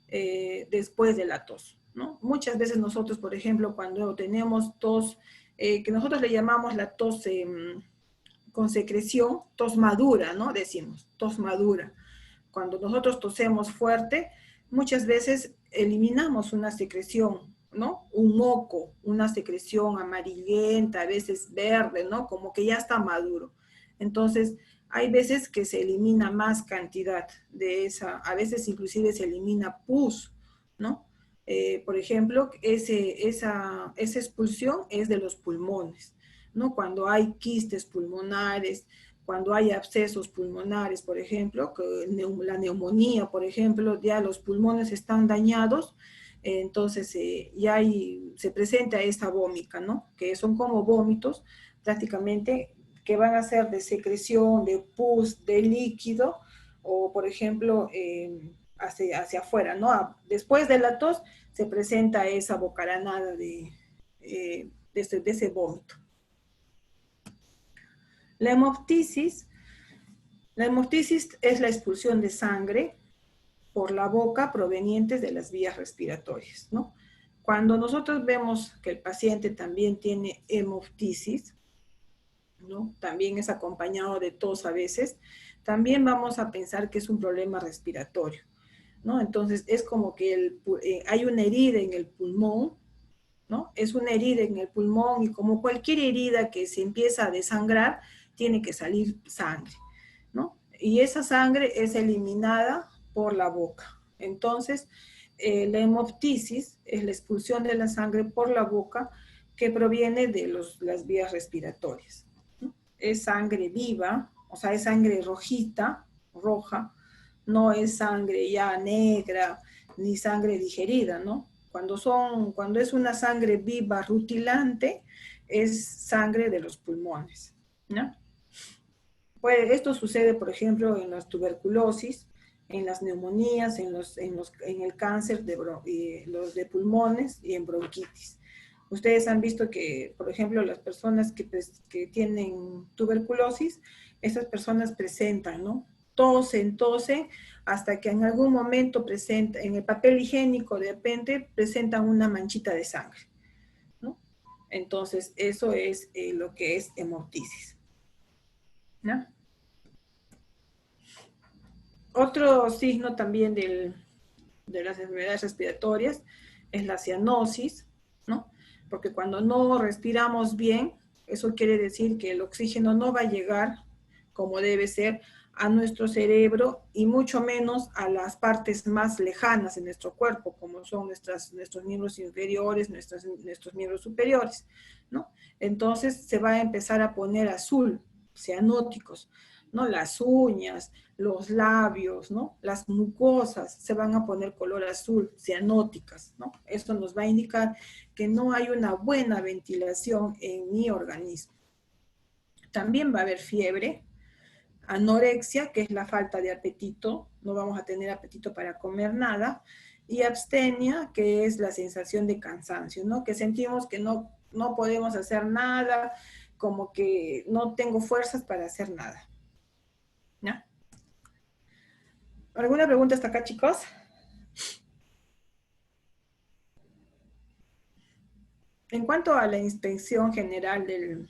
después de la tos, ¿no? Muchas veces nosotros, por ejemplo, cuando tenemos tos, que nosotros le llamamos la tos con secreción, tos madura, ¿no? Decimos, tos madura. Cuando nosotros tosemos fuerte, muchas veces eliminamos una secreción, ¿no? Un moco, una secreción amarillenta, a veces verde, ¿no? Como que ya está maduro. Entonces, hay veces que se elimina más cantidad de esa, a veces inclusive se elimina pus, ¿no? Por ejemplo, esa expulsión es de los pulmones, ¿no? Cuando hay quistes pulmonares, cuando hay abscesos pulmonares, por ejemplo, la neumonía, por ejemplo, ya los pulmones están dañados, entonces se presenta esta vómica, ¿no? Que son como vómitos prácticamente que van a ser de secreción, de pus, de líquido, o por ejemplo, hacia afuera, ¿no? Después de la tos se presenta esa bocaranada de ese vómito. La hemoptisis es la expulsión de sangre por la boca provenientes de las vías respiratorias, ¿no? Cuando nosotros vemos que el paciente también tiene hemoptisis, ¿no? También es acompañado de tos a veces, también vamos a pensar que es un problema respiratorio, ¿no? Entonces es como que hay una herida en el pulmón, ¿no? Es una herida en el pulmón y como cualquier herida que se empieza a desangrar, tiene que salir sangre, ¿no? Y esa sangre es eliminada por la boca. Entonces, la hemoptisis es la expulsión de la sangre por la boca que proviene de las vías respiratorias, ¿no? Es sangre viva, o sea, es sangre rojita, roja, no es sangre ya negra, ni sangre digerida, ¿no? Cuando es una sangre viva rutilante, es sangre de los pulmones, ¿no? Pues esto sucede, por ejemplo, en las tuberculosis, en las neumonías, en el cáncer los de pulmones y en bronquitis. Ustedes han visto que, por ejemplo, las personas que tienen tuberculosis, esas personas presentan, ¿no? Tosen, hasta que en algún momento en el papel higiénico de repente presentan una manchita de sangre, ¿no? Entonces, eso es lo que es hemoptisis, ¿no? Otro signo también de las enfermedades respiratorias es la cianosis, ¿no? Porque cuando no respiramos bien, eso quiere decir que el oxígeno no va a llegar como debe ser a nuestro cerebro y mucho menos a las partes más lejanas de nuestro cuerpo, como son nuestros miembros inferiores, nuestros miembros superiores, ¿no? Entonces se va a empezar a poner azul, cianóticos, ¿no? Las uñas, los labios, ¿no? Las mucosas se van a poner color azul, cianóticas, ¿no? Esto nos va a indicar que no hay una buena ventilación en mi organismo. También va a haber fiebre, anorexia, que es la falta de apetito, no vamos a tener apetito para comer nada, y abstenia, que es la sensación de cansancio, ¿no? Que sentimos que no podemos hacer nada, como que no tengo fuerzas para hacer nada. ¿Ya? ¿Alguna pregunta hasta acá, chicos? En cuanto a la inspección general del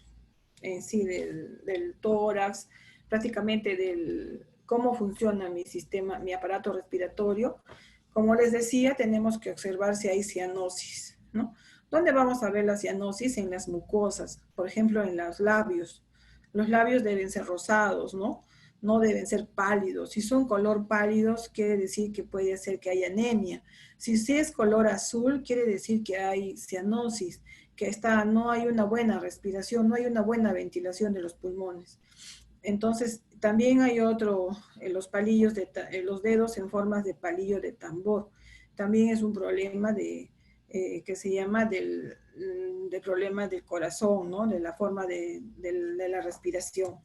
tórax, prácticamente cómo funciona mi sistema, mi aparato respiratorio, como les decía, tenemos que observar si hay cianosis, ¿no? ¿Dónde vamos a ver la cianosis? En las mucosas, por ejemplo, en los labios. Los labios deben ser rosados, ¿no? No deben ser pálidos. Si son color pálidos, quiere decir que puede ser que haya anemia. Si es color azul, quiere decir que hay cianosis, que no hay una buena respiración, no hay una buena ventilación de los pulmones. Entonces, también hay los palillos, los dedos en formas de palillo de tambor. También es un problema que se llama del problema del corazón, ¿no? De la forma de la respiración.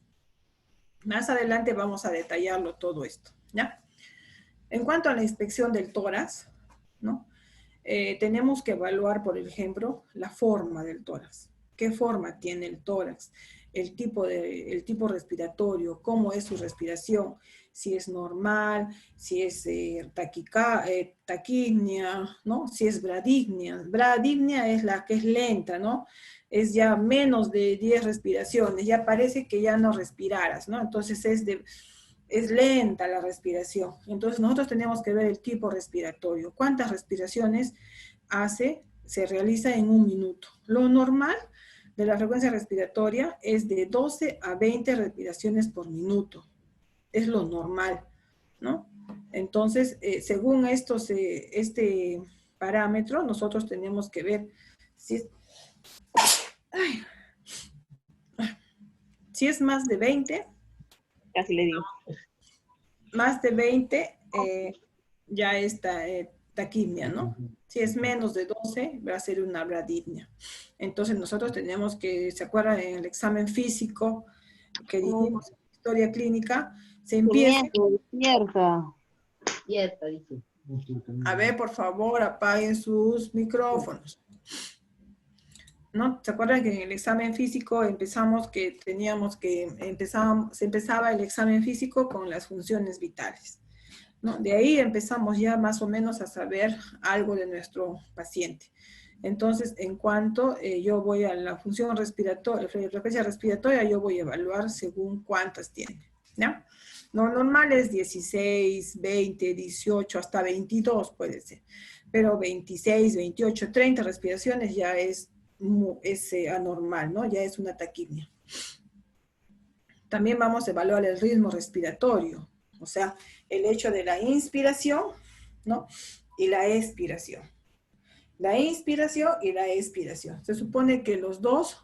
Más adelante vamos a detallarlo todo esto, ¿ya? En cuanto a la inspección del tórax, ¿no? Tenemos que evaluar, por ejemplo, la forma del tórax. ¿Qué forma tiene el tórax? El tipo respiratorio, cómo es su respiración, si es normal, si es taquipnea, ¿no? Si es bradypnea. Bradypnea es la que es lenta, ¿no? Es ya menos de 10 respiraciones, ya parece que ya no respiraras, ¿no? Entonces es lenta la respiración. Entonces nosotros tenemos que ver el tipo respiratorio. ¿Cuántas respiraciones se realiza en un minuto? Lo normal de la frecuencia respiratoria es de 12 a 20 respiraciones por minuto. Es lo normal, ¿no? Entonces, según este parámetro, nosotros tenemos que ver si es más de 20. Casi le digo. Más de 20 ya está taquipnea, ¿no? Si es menos de 12, va a ser una bradypnea. Entonces nosotros tenemos que, ¿se acuerdan en el examen físico que dijimos en historia clínica? Se empieza... Despierta, dice. A ver, por favor, apaguen sus micrófonos. ¿No? ¿Se acuerdan que en el examen físico se empezaba el examen físico con las funciones vitales, ¿no? De ahí empezamos ya más o menos a saber algo de nuestro paciente. Entonces, en cuanto yo voy a la función respiratoria, frecuencia respiratoria, yo voy a evaluar según cuántas tiene, ¿ya? Lo normal es 16, 20, 18, hasta 22 puede ser, pero 26, 28, 30 respiraciones ya es anormal, ¿no? Ya es una taquipnea. También vamos a evaluar el ritmo respiratorio, o sea, el hecho de la inspiración, ¿no? Y la expiración. La inspiración y la expiración. Se supone que los dos,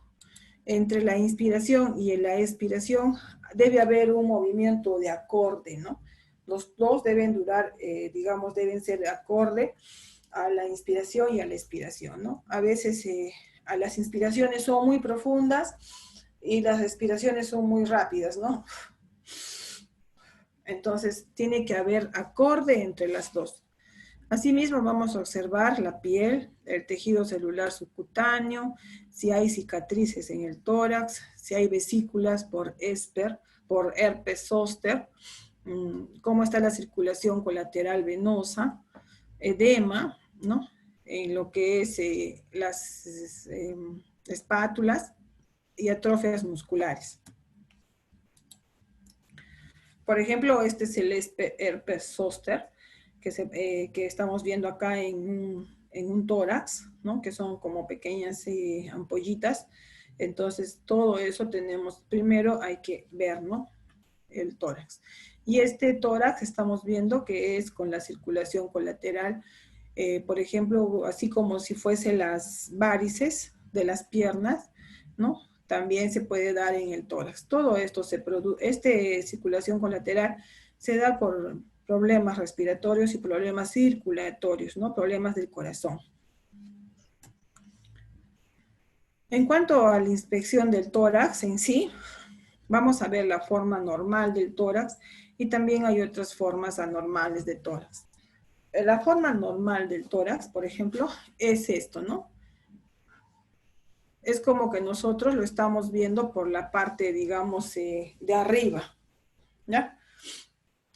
entre la inspiración y la expiración, debe haber un movimiento de acorde, ¿no? Los dos deben durar, digamos, deben ser acorde a la inspiración y a la expiración, ¿no? A veces las inspiraciones son muy profundas y las expiraciones son muy rápidas, ¿no? Entonces, tiene que haber acorde entre las dos. Asimismo, vamos a observar la piel, el tejido celular subcutáneo, si hay cicatrices en el tórax, si hay vesículas por herpes zóster, cómo está la circulación colateral venosa, edema, ¿no? En lo que es las espátulas y atrofias musculares. Por ejemplo, este es el herpes zóster, que estamos viendo acá en un tórax, ¿no? Que son como pequeñas ampollitas. Entonces, todo eso primero hay que ver, ¿no? el tórax. Y este tórax estamos viendo que es con la circulación colateral, por ejemplo, así como si fuese las varices de las piernas, ¿no? También se puede dar en el tórax. Todo esto se produce, esta circulación colateral se da por problemas respiratorios y problemas circulatorios, ¿no? Problemas del corazón. En cuanto a la inspección del tórax en sí, vamos a ver la forma normal del tórax y también hay otras formas anormales de tórax. La forma normal del tórax, por ejemplo, es esto, ¿no? Es como que nosotros lo estamos viendo por la parte, digamos, de arriba, ¿ya?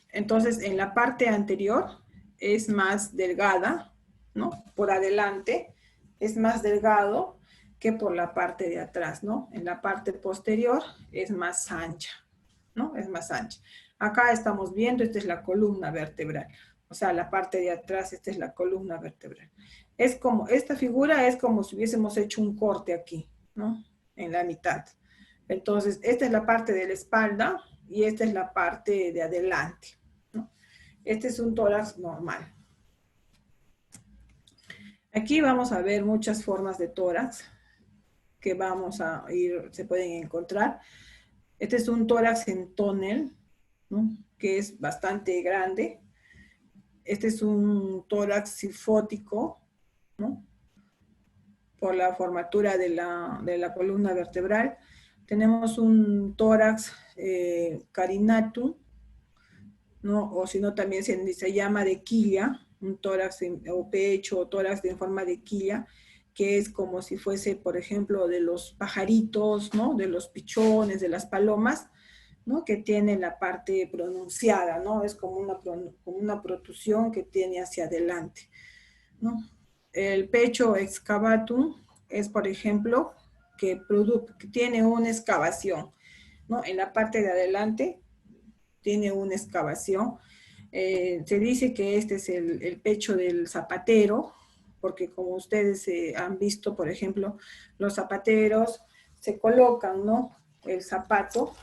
Entonces, en la parte anterior es más delgada, ¿no? Por adelante es más delgado que por la parte de atrás, ¿no? En la parte posterior es más ancha, ¿no? Es más ancha. Acá estamos viendo, esta es la columna vertebral. O sea, la parte de atrás, esta es la columna vertebral. Es como, esta figura es como si hubiésemos hecho un corte aquí, ¿no? En la mitad. Entonces, esta es la parte de la espalda y esta es la parte de adelante, ¿no? Este es un tórax normal. Aquí vamos a ver muchas formas de tórax que vamos a ir, se pueden encontrar. Este es un tórax en tónel, ¿no? Que es bastante grande. Este es un tórax sifótico, ¿no? Por la formatura de la columna vertebral. Tenemos un tórax carinatum, ¿no? O si no también se llama de quilla, un tórax o pecho o tórax en forma de quilla, que es como si fuese, por ejemplo, de los pajaritos, ¿no? De los pichones, de las palomas, ¿no? Que tiene la parte pronunciada, ¿no? Es como una protrusión que tiene hacia adelante, ¿no? El pecho excavatum es, por ejemplo, que tiene una excavación, ¿no? En la parte de adelante tiene una excavación. Se dice que este es el pecho del zapatero, porque como ustedes han visto, por ejemplo, los zapateros se colocan, ¿no? El zapato,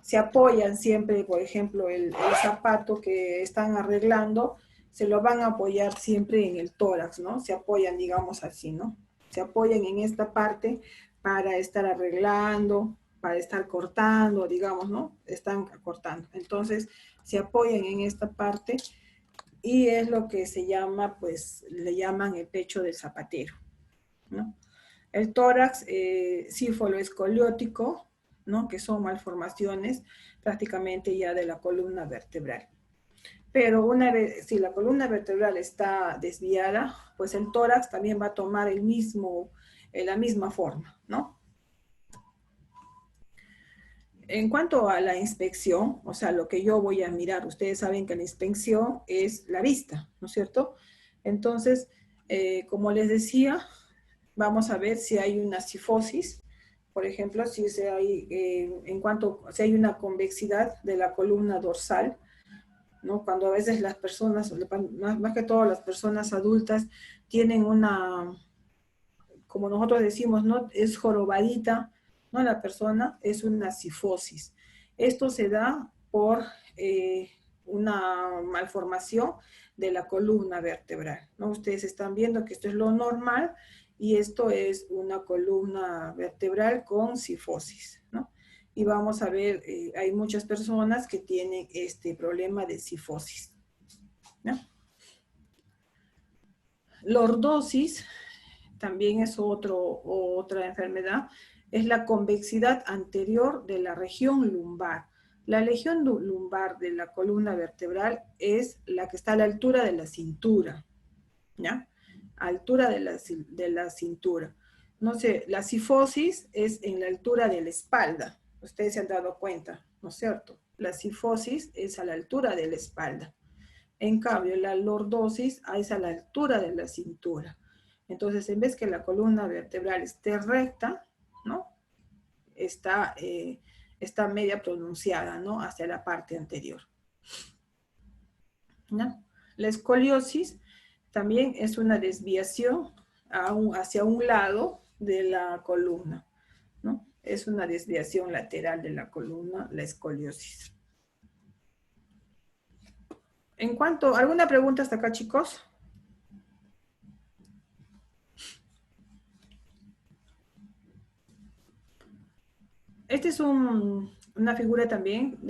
se apoyan siempre, por ejemplo, el zapato que están arreglando, se lo van a apoyar siempre en el tórax, ¿no? Se apoyan, digamos así, ¿no? Se apoyan en esta parte para estar arreglando, para estar cortando, digamos, ¿no? Están cortando. Entonces, se apoyan en esta parte y es lo que se llama, pues, le llaman el pecho del zapatero, ¿no? El tórax sífolo-escoliótico, ¿no? Que son malformaciones prácticamente ya de la columna vertebral. Pero una vez, si la columna vertebral está desviada, pues el tórax también va a tomar la misma forma, ¿no? En cuanto a la inspección, o sea, lo que yo voy a mirar, ustedes saben que la inspección es la vista, ¿no es cierto? Entonces, como les decía, vamos a ver si hay una cifosis, por ejemplo, si hay una convexidad de la columna dorsal, ¿no? Cuando a veces las personas, más que todo las personas adultas, tienen como nosotros decimos, ¿no? Es jorobadita, ¿no? La persona es una cifosis. Esto se da por una malformación de la columna vertebral, ¿no? Ustedes están viendo que esto es lo normal y esto es una columna vertebral con cifosis, ¿no? Y vamos a ver, hay muchas personas que tienen este problema de cifosis, ¿no? Lordosis también es otra enfermedad, es la convexidad anterior de la región lumbar. La región lumbar de la columna vertebral es la que está a la altura de la cintura, ¿ya? Altura de la cintura. No sé, la cifosis es en la altura de la espalda. Ustedes se han dado cuenta, ¿no es cierto? La cifosis es a la altura de la espalda. En cambio, la lordosis es a la altura de la cintura. Entonces, en vez que la columna vertebral esté recta, ¿no? Está media pronunciada, ¿no? Hacia la parte anterior, ¿no? La escoliosis también es una desviación hacia un lado de la columna, ¿no? Es una desviación lateral de la columna, la escoliosis, En cuanto, ¿alguna pregunta hasta acá, chicos? Esta es una figura también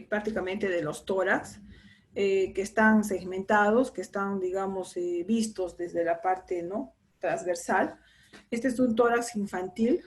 prácticamente de los tórax, que están segmentados, que están, digamos, vistos desde la parte, ¿no?, transversal. Este es un tórax infantil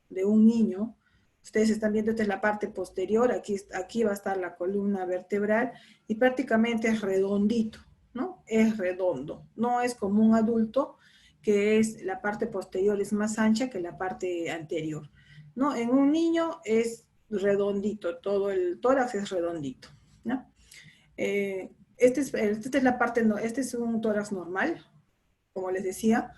de un niño. Ustedes están viendo, esta es la parte posterior, aquí va a estar la columna vertebral y prácticamente es redondito, ¿no? Es redondo, no es como un adulto, que es la parte posterior es más ancha que la parte anterior, ¿no? En un niño es redondito, todo el tórax es redondito, ¿no? Esta es la parte, este es un tórax normal, como les decía,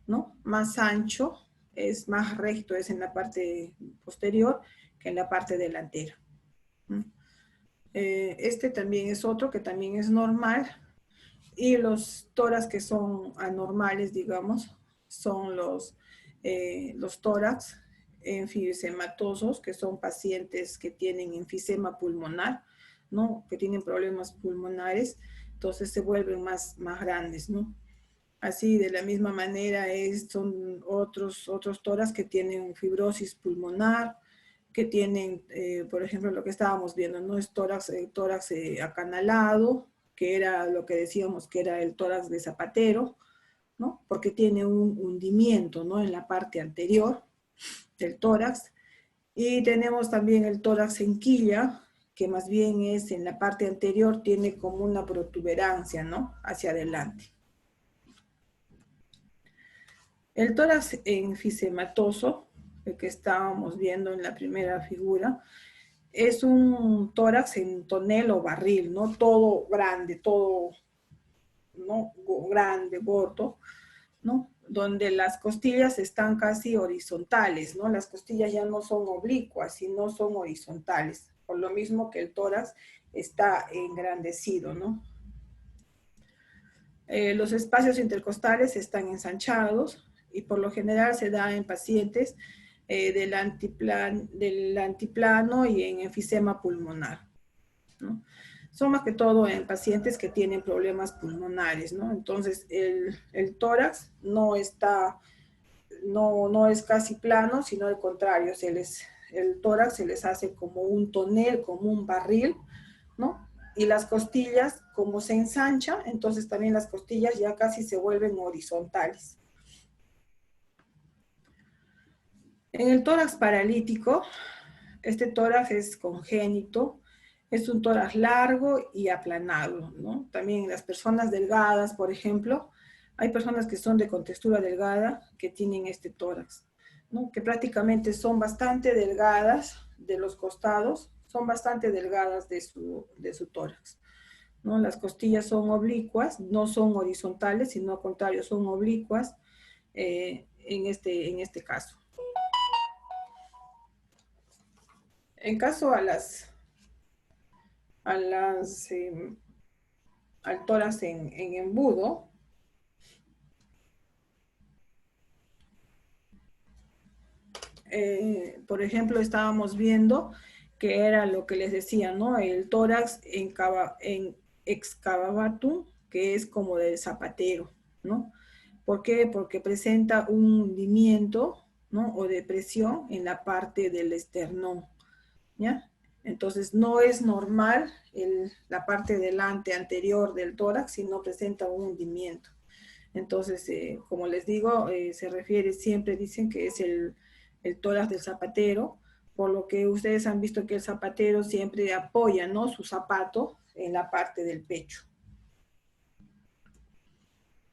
¿no? Más ancho, es más recto, es en la parte posterior que en la parte delantera. Este también es otro que también es normal, y los tórax que son anormales, digamos, son los tórax enfisematosos, que son pacientes que tienen enfisema pulmonar, ¿no? Que tienen problemas pulmonares, entonces se vuelven más grandes, ¿no? Así, de la misma manera, son otros tórax que tienen fibrosis pulmonar, que tienen, por ejemplo, lo que estábamos viendo, ¿no? Es tórax acanalado, que era lo que decíamos que era el tórax de Zapatero, ¿no? Porque tiene un hundimiento, ¿no?, en la parte anterior del tórax. Y tenemos también el tórax en quilla, que más bien es en la parte anterior, tiene como una protuberancia, ¿no?, hacia adelante. El tórax enfisematoso, el que estábamos viendo en la primera figura, es un tórax en tonel o barril, ¿no? Todo grande, todo, ¿no?, grande, gordo, ¿no? Donde las costillas están casi horizontales, ¿no? Las costillas ya no son oblicuas, sino son horizontales, por lo mismo que el tórax está engrandecido, ¿no? Los espacios intercostales están ensanchados y por lo general se da en pacientes del antiplano y en enfisema pulmonar, ¿no? Son más que todo en pacientes que tienen problemas pulmonares, ¿no? Entonces, el tórax no es casi plano, sino al contrario, el tórax se les hace como un tonel, como un barril, ¿no? Y las costillas, como se ensancha, entonces también las costillas ya casi se vuelven horizontales. En el tórax paralítico, este tórax es congénito, es un tórax largo y aplanado, ¿no? También las personas delgadas, por ejemplo, hay personas que son de contextura delgada que tienen este tórax, ¿no? Que prácticamente son bastante delgadas de los costados, son bastante delgadas de su tórax, ¿no? Las costillas son oblicuas, no son horizontales, sino al contrario, son oblicuas en este caso. En caso al tórax en embudo, por ejemplo, estábamos viendo que era lo que les decía, ¿no? El tórax en excavatum, que es como del zapatero, ¿no? ¿Por qué? Porque presenta un hundimiento, ¿no?, o depresión en la parte del esternón, ¿ya? Entonces, no es normal la parte delante anterior del tórax, sino presenta un hundimiento. Entonces, como les digo, se refiere siempre, dicen que es el tórax del zapatero, por lo que ustedes han visto que el zapatero siempre apoya, ¿no?, su zapato en la parte del pecho.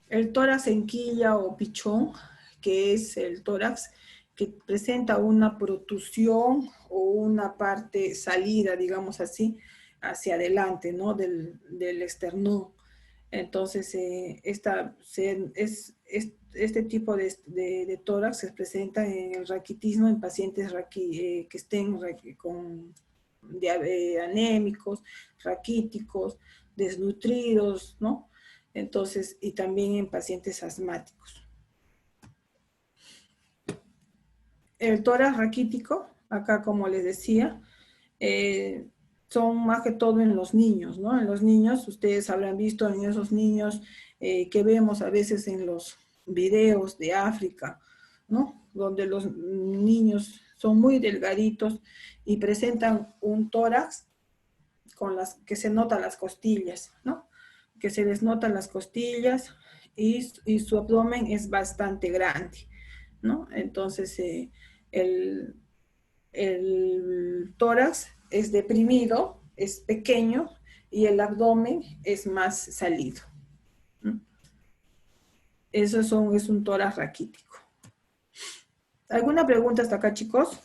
El tórax en quilla o pichón, que es el tórax que presenta una protrusión o una parte salida, digamos así, hacia adelante, ¿no?, del esternón. Entonces, este tipo de tórax se presenta en el raquitismo en pacientes que estén anémicos, raquíticos, desnutridos, ¿no? Entonces, y también en pacientes asmáticos. El tórax raquítico, acá como les decía, son más que todo en los niños, ¿no? En los niños, ustedes habrán visto en esos niños que vemos a veces en los videos de África, ¿no? Donde los niños son muy delgaditos y presentan un tórax con las que se notan las costillas, ¿no? Que se les notan las costillas y su abdomen es bastante grande, ¿no? Entonces, el tórax es deprimido, es pequeño y el abdomen es más salido. ¿No? Eso es un tórax raquítico. ¿Alguna pregunta hasta acá, chicos?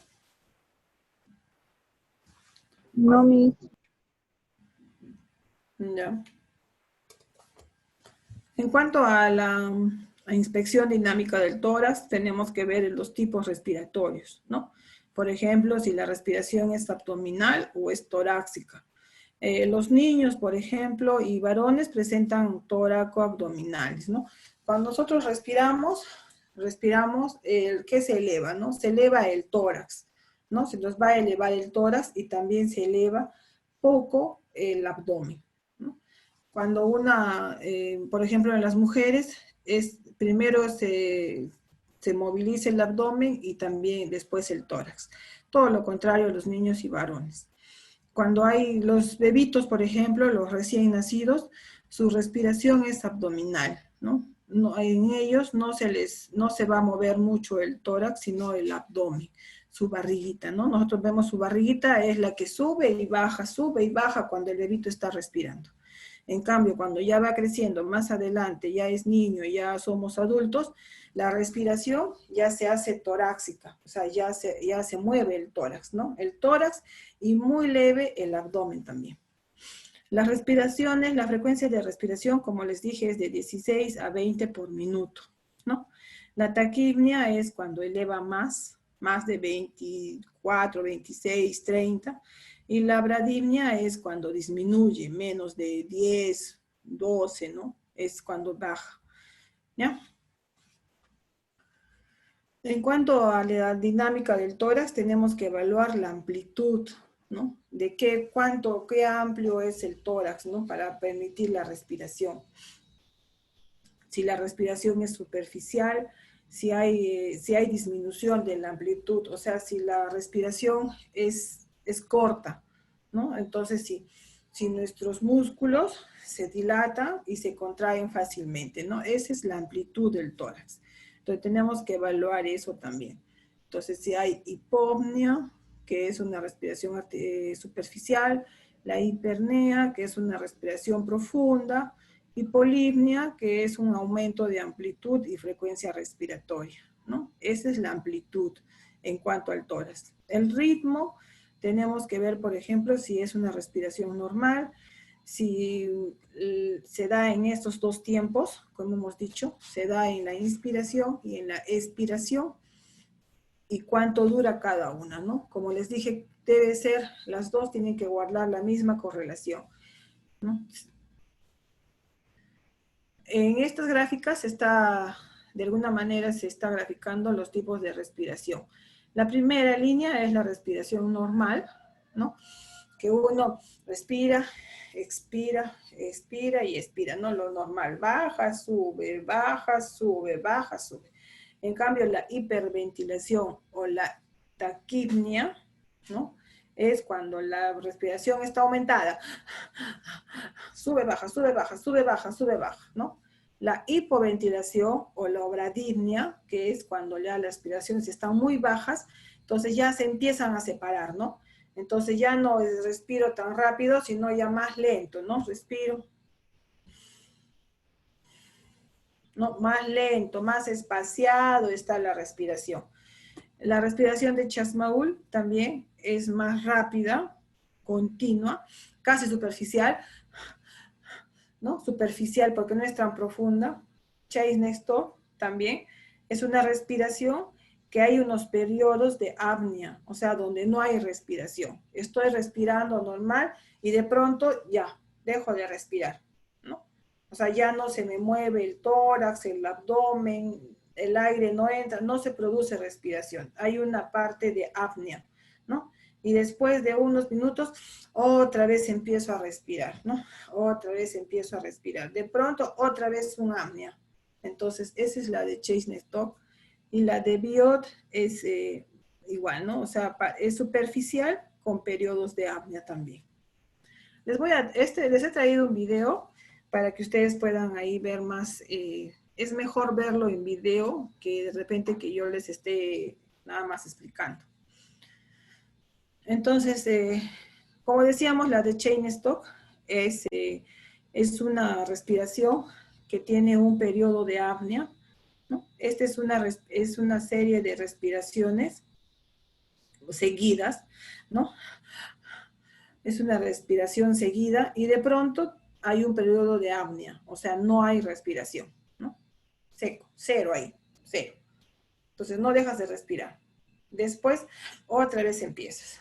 No, Miss. Ya. En cuanto a la inspección dinámica del tórax, tenemos que ver los tipos respiratorios, ¿no? Por ejemplo, si la respiración es abdominal o es torácica. Los niños, por ejemplo, y varones presentan tóraco-abdominales, ¿no? Cuando nosotros respiramos el que se eleva, ¿no? Se eleva el tórax, ¿no? Se nos va a elevar el tórax y también se eleva poco el abdomen, ¿no? Cuando por ejemplo, en las mujeres, primero se moviliza el abdomen y también después el tórax. Todo lo contrario a los niños y varones. Cuando hay los bebitos, por ejemplo, los recién nacidos, su respiración es abdominal, ¿no? En ellos no se va a mover mucho el tórax, sino el abdomen, su barriguita, ¿no? Nosotros vemos su barriguita, es la que sube y baja cuando el bebito está respirando. En cambio, cuando ya va creciendo más adelante, ya es niño, ya somos adultos, la respiración ya se hace torácica, o sea, ya se mueve el tórax, ¿no? El tórax y muy leve el abdomen también. Las respiraciones, la frecuencia de respiración, como les dije, es de 16 a 20 por minuto, ¿no? La taquipnia es cuando eleva más de 24, 26, 30, y la bradipnia es cuando disminuye, menos de 10, 12, ¿no? Es cuando baja, ¿ya? En cuanto a la dinámica del tórax, tenemos que evaluar la amplitud, ¿no? De qué amplio es el tórax, ¿no? Para permitir la respiración. Si la respiración es superficial, si hay disminución de la amplitud, o sea, si la respiración es corta, ¿no? Entonces, si nuestros músculos se dilatan y se contraen fácilmente, ¿no? Esa es la amplitud del tórax. Entonces, tenemos que evaluar eso también. Entonces, si hay hipopnea, que es una respiración superficial, la hipernea, que es una respiración profunda, hipolipnia, que es un aumento de amplitud y frecuencia respiratoria, ¿no? Esa es la amplitud en cuanto al tórax. El ritmo, tenemos que ver, por ejemplo, si es una respiración normal, si se da en estos dos tiempos, como hemos dicho, se da en la inspiración y en la expiración, y cuánto dura cada una, ¿no? Como les dije, las dos tienen que guardar la misma correlación, ¿no? En estas gráficas de alguna manera se está graficando los tipos de respiración. La primera línea es la respiración normal, ¿no? Que uno respira, expira, expira y expira, ¿no? Lo normal, baja, sube, baja, sube, baja, sube. En cambio, la hiperventilación o la taquipnia, ¿no? Es cuando la respiración está aumentada. Sube, baja, sube, baja, sube, baja, sube, baja, ¿no? La hipoventilación o la bradipnia, que es cuando ya las respiraciones están muy bajas, entonces ya se empiezan a separar, ¿no? Entonces ya no respiro tan rápido, sino ya más lento, ¿no? Respiro. ¿No? Más lento, más espaciado está la respiración. La respiración de Chasmaul también es más rápida, continua, casi superficial, ¿no? Superficial porque no es tan profunda. Chase-Nestor también es una respiración que hay unos periodos de apnea, o sea, donde no hay respiración. Estoy respirando normal y de pronto ya, dejo de respirar, ¿no? O sea, ya no se me mueve el tórax, el abdomen, el aire no entra, no se produce respiración. Hay una parte de apnea, ¿no? Y después de unos minutos, otra vez empiezo a respirar, ¿no? Otra vez empiezo a respirar. De pronto, otra vez un apnea. Entonces, esa es la de Cheyne-Stokes. Y la de Biot es igual, ¿no? O sea, es superficial con periodos de apnea también. Les he traído un video para que ustedes puedan ahí ver más. Es mejor verlo en video que de repente que yo les esté nada más explicando. Entonces, como decíamos, la de Cheyne-Stokes es una respiración que tiene un periodo de apnea, ¿no? Esta es una serie de respiraciones seguidas, ¿no? Es una respiración seguida y de pronto hay un periodo de apnea, o sea, no hay respiración, ¿no? Seco, cero ahí, cero. Entonces no dejas de respirar. Después, otra vez empiezas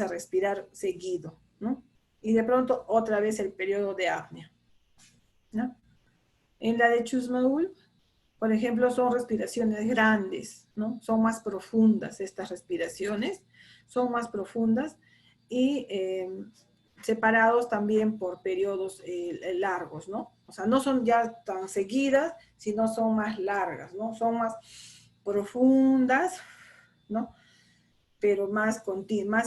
a respirar seguido, ¿no? Y de pronto otra vez el periodo de apnea, ¿no? En la de Chusmaul, por ejemplo, son respiraciones grandes, ¿no? Son más profundas estas respiraciones, son más profundas y separados también por periodos largos, ¿no? O sea, no son ya tan seguidas, sino son más largas, ¿no? Son más profundas, ¿no? Pero más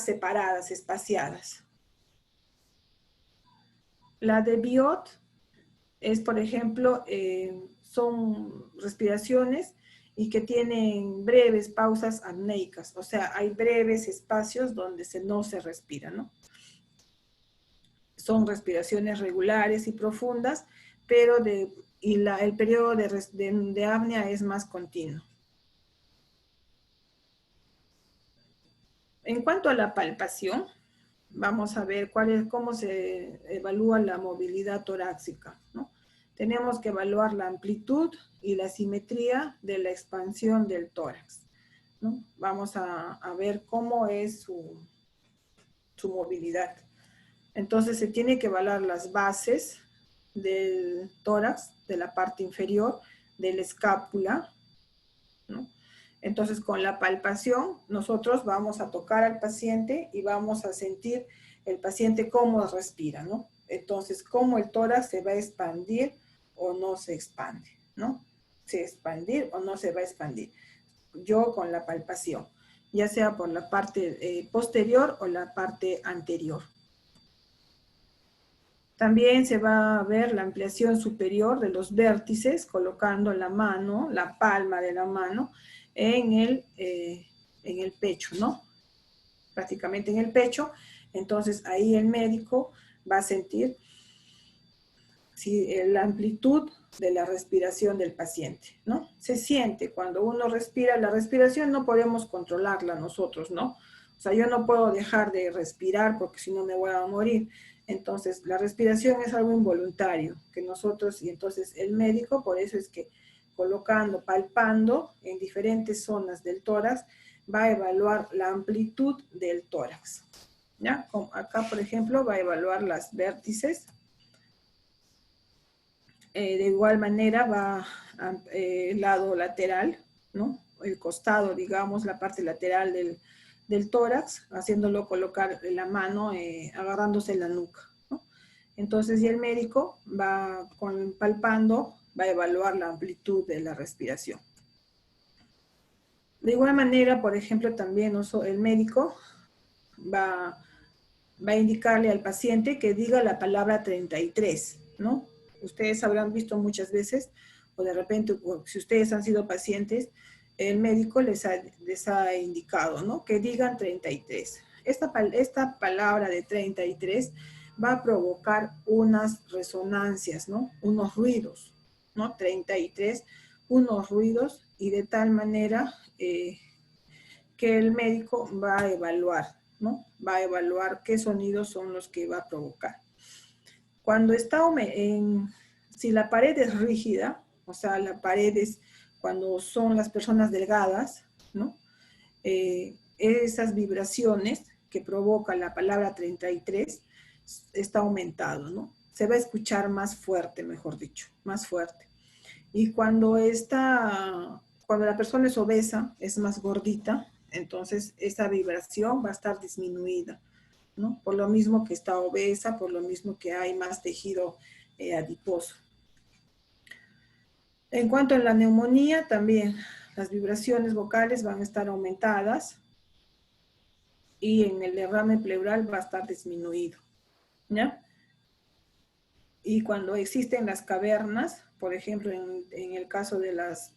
separadas, espaciadas. La de Biot es, por ejemplo, son respiraciones y que tienen breves pausas apneicas, o sea, hay breves espacios donde no se respira, ¿no? Son respiraciones regulares y profundas, pero el periodo de apnea es más continuo. En cuanto a la palpación, vamos a ver cómo se evalúa la movilidad torácica, ¿no? Tenemos que evaluar la amplitud y la simetría de la expansión del tórax, ¿no? Vamos a ver cómo es su movilidad. Entonces se tiene que evaluar las bases del tórax, de la parte inferior, de la escápula, ¿no? Entonces con la palpación nosotros vamos a tocar al paciente y vamos a sentir el paciente cómo respira, ¿no? Entonces cómo el tórax se va a expandir o no se expande, ¿no? Se expandir o no se va a expandir. Yo con la palpación, ya sea por la parte posterior o la parte anterior. También se va a ver la ampliación superior de los vértices, colocando la mano, la palma de la mano, en el pecho, ¿no? Prácticamente en el pecho. Entonces ahí el médico va a sentir la amplitud de la respiración del paciente, ¿no? Se siente cuando uno respira. La respiración no podemos controlarla nosotros, ¿no? O sea, yo no puedo dejar de respirar porque si no me voy a morir. Entonces, la respiración es algo involuntario que nosotros, y entonces el médico, por eso es que colocando, palpando en diferentes zonas del tórax, va a evaluar la amplitud del tórax, ¿ya? Acá, por ejemplo, va a evaluar las vértices. De igual manera va el lado lateral, ¿no? El costado, digamos, la parte lateral del tórax, haciéndolo colocar la mano, agarrándose la nuca, ¿no? Entonces, y el médico va palpando, va a evaluar la amplitud de la respiración. De igual manera, por ejemplo, también el médico va a indicarle al paciente que diga la palabra 33, ¿no? Ustedes habrán visto muchas veces, o de repente, si ustedes han sido pacientes, el médico les ha indicado, ¿no? Que digan 33. Esta palabra de 33 va a provocar unas resonancias, ¿no? Unos ruidos, ¿no? 33, unos ruidos, y de tal manera que el médico va a evaluar, ¿no? Va a evaluar qué sonidos son los que va a provocar. Cuando si la pared es rígida, o sea, la pared es cuando son las personas delgadas, ¿no? Esas vibraciones que provoca la palabra 33 está aumentado, ¿no? Se va a escuchar más fuerte, mejor dicho, más fuerte. Y cuando la persona es obesa, es más gordita, entonces esa vibración va a estar disminuida, ¿no? Por lo mismo que está obesa, por lo mismo que hay más tejido adiposo. En cuanto a la neumonía, también las vibraciones vocales van a estar aumentadas y en el derrame pleural va a estar disminuido, ¿ya? Y cuando existen las cavernas, por ejemplo, en el caso de las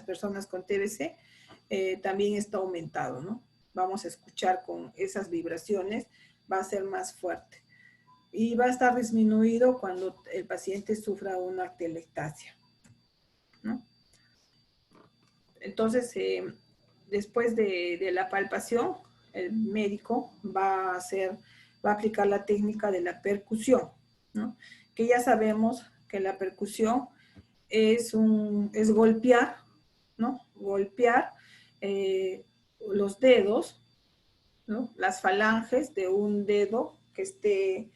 personas con TBC, también está aumentado, ¿no? Vamos a escuchar con esas vibraciones, va a ser más fuerte. Y va a estar disminuido cuando el paciente sufra una atelectasia, ¿no? Entonces, después de la palpación, el médico va a aplicar la técnica de la percusión, ¿no? Que ya sabemos que la percusión es golpear, ¿no? Golpear los dedos, ¿no? Las falanges de un dedo que esté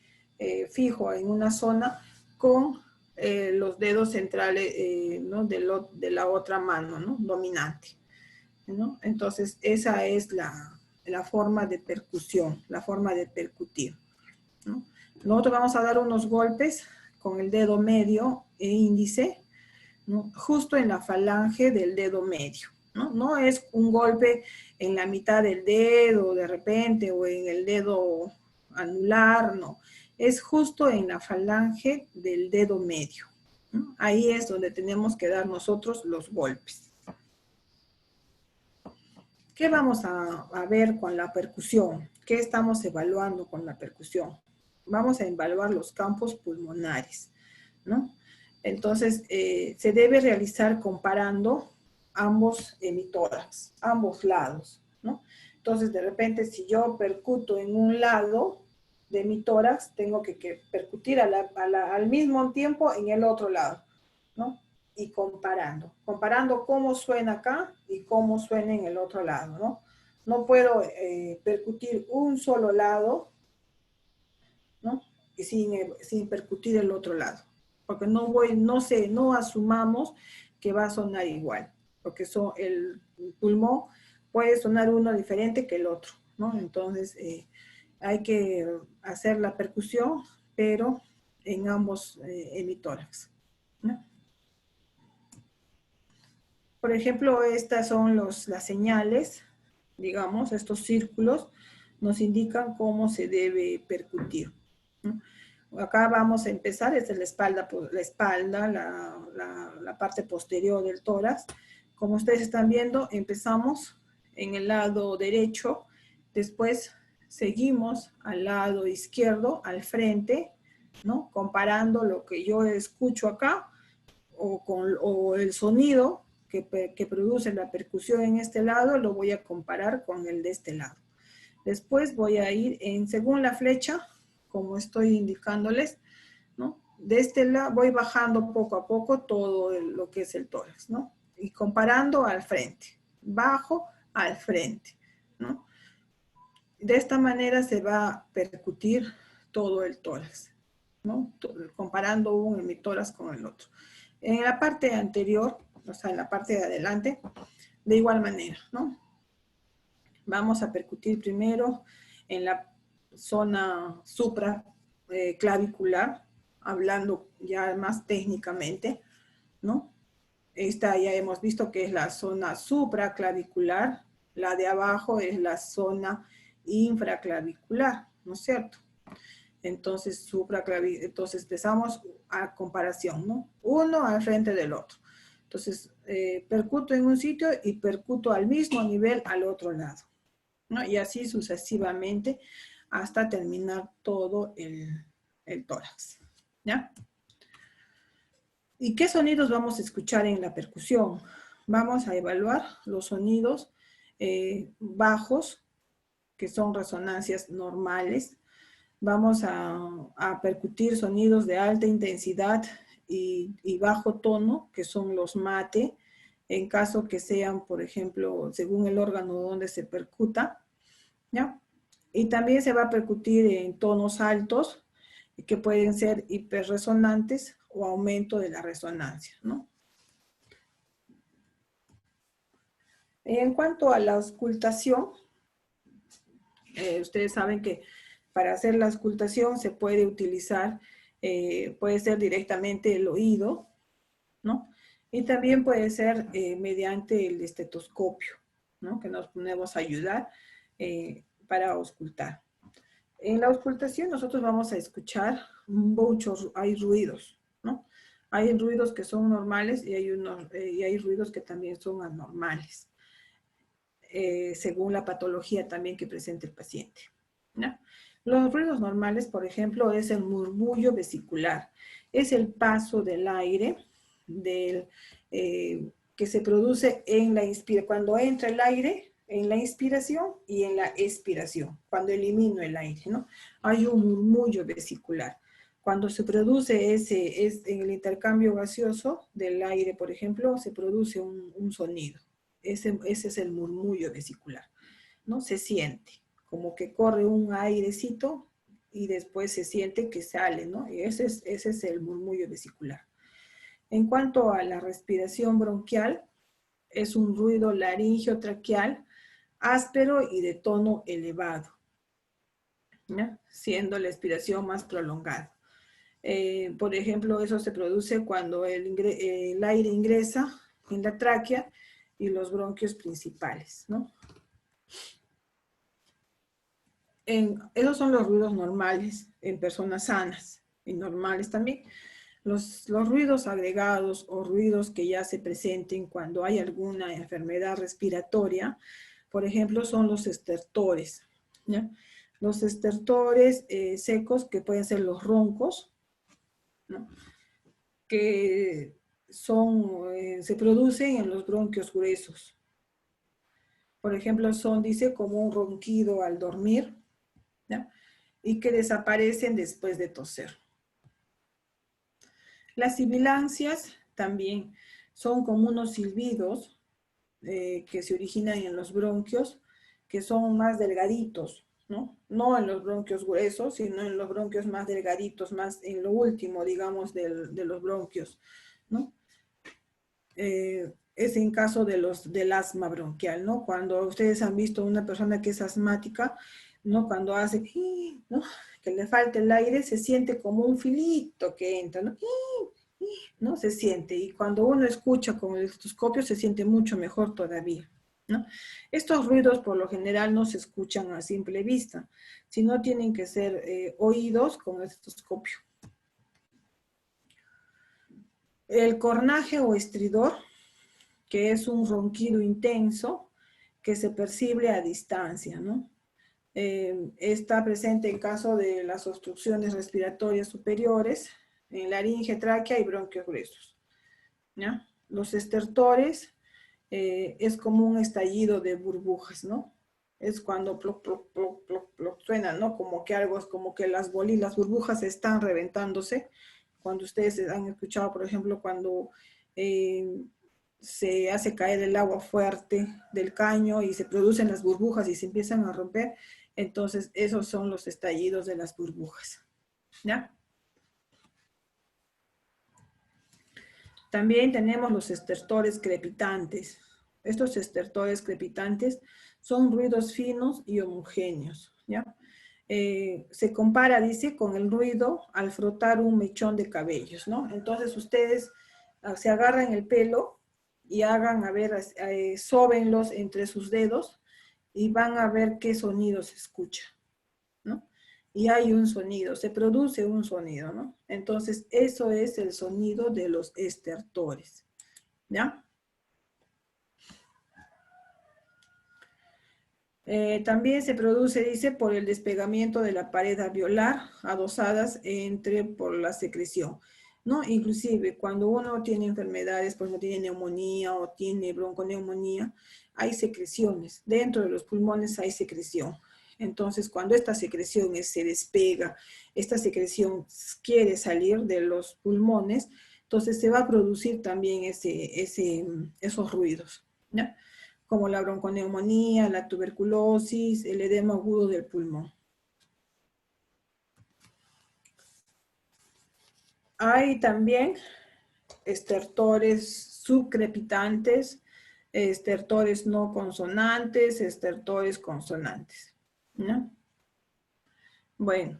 fijo en una zona con los dedos centrales, ¿no? de la otra mano, ¿no? Dominante, ¿no? Entonces, esa es la forma de percusión, la forma de percutir, ¿no? Nosotros vamos a dar unos golpes con el dedo medio e índice, ¿no? Justo en la falange del dedo medio, ¿no? No es un golpe en la mitad del dedo de repente o en el dedo anular, no. Es justo en la falange del dedo medio, ¿no? Ahí es donde tenemos que dar nosotros los golpes. ¿Qué vamos a ver con la percusión? ¿Qué estamos evaluando con la percusión? Vamos a evaluar los campos pulmonares, ¿no? Entonces, se debe realizar comparando ambos hemitórax, ambos lados, ¿no? Entonces, de repente, si yo percuto en un lado de mi tórax, tengo que percutir al mismo tiempo en el otro lado, ¿no? Y comparando cómo suena acá y cómo suena en el otro lado, ¿no? No puedo percutir un solo lado, ¿no? Y sin percutir el otro lado, porque no asumamos que va a sonar igual, porque el pulmón puede sonar uno diferente que el otro, ¿no? Entonces, hay que hacer la percusión, pero en ambos hemitórax, ¿no? Por ejemplo, estas son las señales, digamos, estos círculos nos indican cómo se debe percutir, ¿no? Acá vamos a empezar, esta es la espalda, la parte posterior del tórax. Como ustedes están viendo, empezamos en el lado derecho, después seguimos al lado izquierdo, al frente, ¿no? Comparando lo que yo escucho acá o el sonido que produce la percusión en este lado, lo voy a comparar con el de este lado. Después voy a ir según la flecha, como estoy indicándoles, ¿no? De este lado voy bajando poco a poco todo lo que es el tórax, ¿no? Y comparando al frente, bajo al frente, ¿no? De esta manera se va a percutir todo el tórax, ¿no? Comparando un hemitórax con el otro. En la parte anterior, o sea, en la parte de adelante, de igual manera, ¿no? Vamos a percutir primero en la zona supraclavicular, hablando ya más técnicamente, ¿no? Esta ya hemos visto que es la zona supraclavicular, la de abajo es la zona infraclavicular, ¿no es cierto? Entonces, entonces empezamos a comparación, ¿no? Uno al frente del otro. Entonces, percuto en un sitio y percuto al mismo nivel al otro lado, ¿no? Y así sucesivamente hasta terminar todo el tórax, ¿ya? ¿Y qué sonidos vamos a escuchar en la percusión? Vamos a evaluar los sonidos bajos, que son resonancias normales. Vamos a percutir sonidos de alta intensidad y bajo tono, que son los mate, en caso que sean, por ejemplo, según el órgano donde se percuta, ¿ya? Y también se va a percutir en tonos altos, que pueden ser hiperresonantes o aumento de la resonancia, ¿no? En cuanto a la auscultación, ustedes saben que para hacer la auscultación se puede utilizar, puede ser directamente el oído, ¿no? Y también puede ser mediante el estetoscopio, ¿no? Que nos podemos ayudar para auscultar. En la auscultación nosotros vamos a escuchar muchos, hay ruidos, ¿no? Hay ruidos que son normales y hay ruidos que también son anormales, según la patología también que presente el paciente, ¿no? Los ruidos normales, por ejemplo, es el murmullo vesicular. Es el paso del aire que se produce en la inspiración, cuando entra el aire, en la inspiración y en la expiración, cuando elimino el aire, ¿no? Hay un murmullo vesicular. Cuando se produce en el intercambio gaseoso del aire, por ejemplo, se produce un sonido. Ese es el murmullo vesicular, ¿no? Se siente como que corre un airecito y después se siente que sale, ¿no? Y ese es el murmullo vesicular. En cuanto a la respiración bronquial, es un ruido laríngeo traqueal áspero y de tono elevado, ¿ya? Siendo la expiración más prolongada. Por ejemplo, eso se produce cuando el aire ingresa en la tráquea y los bronquios principales, ¿no? Esos son los ruidos normales en personas sanas y normales también. Los ruidos agregados o ruidos que ya se presenten cuando hay alguna enfermedad respiratoria, por ejemplo, son los estertores, ¿ya? Los estertores secos, que pueden ser los roncos, ¿no? Que se producen en los bronquios gruesos. Por ejemplo, dice, como un ronquido al dormir, ¿ya? Y que desaparecen después de toser. Las sibilancias también son como unos silbidos que se originan en los bronquios, que son más delgaditos, ¿no? No en los bronquios gruesos, sino en los bronquios más delgaditos, más en lo último, digamos, de los bronquios, ¿no? Es en caso del asma bronquial, ¿no? Cuando ustedes han visto una persona que es asmática, ¿no? Cuando hace, ¿no? Que le falta el aire, se siente como un filito que entra, ¿no? ¿No? Se siente, y cuando uno escucha con el estetoscopio se siente mucho mejor todavía, ¿no? Estos ruidos por lo general no se escuchan a simple vista, sino tienen que ser oídos con el estetoscopio. El cornaje o estridor, que es un ronquido intenso que se percibe a distancia, ¿no? Está presente en caso de las obstrucciones respiratorias superiores, en laringe, tráquea y bronquios gruesos, ¿ya? Los estertores es como un estallido de burbujas, ¿no? Es cuando ploc, ploc, ploc, ploc, ploc, suena, ¿no? Como que algo es como que las burbujas están reventándose. Cuando ustedes han escuchado, por ejemplo, cuando se hace caer el agua fuerte del caño y se producen las burbujas y se empiezan a romper, entonces esos son los estallidos de las burbujas, ¿ya? También tenemos los estertores crepitantes. Estos estertores crepitantes son ruidos finos y homogéneos, ¿ya? Se compara, dice, con el ruido al frotar un mechón de cabellos, ¿no? Entonces ustedes se agarran el pelo y hagan, a ver, sóbenlos entre sus dedos y van a ver qué sonido se escucha, ¿no? Y hay un sonido, se produce un sonido, ¿no? Entonces, eso es el sonido de los estertores, ¿ya? También se produce, dice, por el despegamiento de la pared alveolar, adosadas por la secreción, ¿no? Inclusive, cuando uno tiene enfermedades, por ejemplo, tiene neumonía o tiene bronconeumonía, hay secreciones. Dentro de los pulmones hay secreción. Entonces, cuando esta secreción se despega, esta secreción quiere salir de los pulmones, entonces se va a producir también esos ruidos, ¿ya? Como la bronconeumonía, la tuberculosis, el edema agudo del pulmón. Hay también estertores subcrepitantes, estertores no consonantes, estertores consonantes, ¿no? Bueno,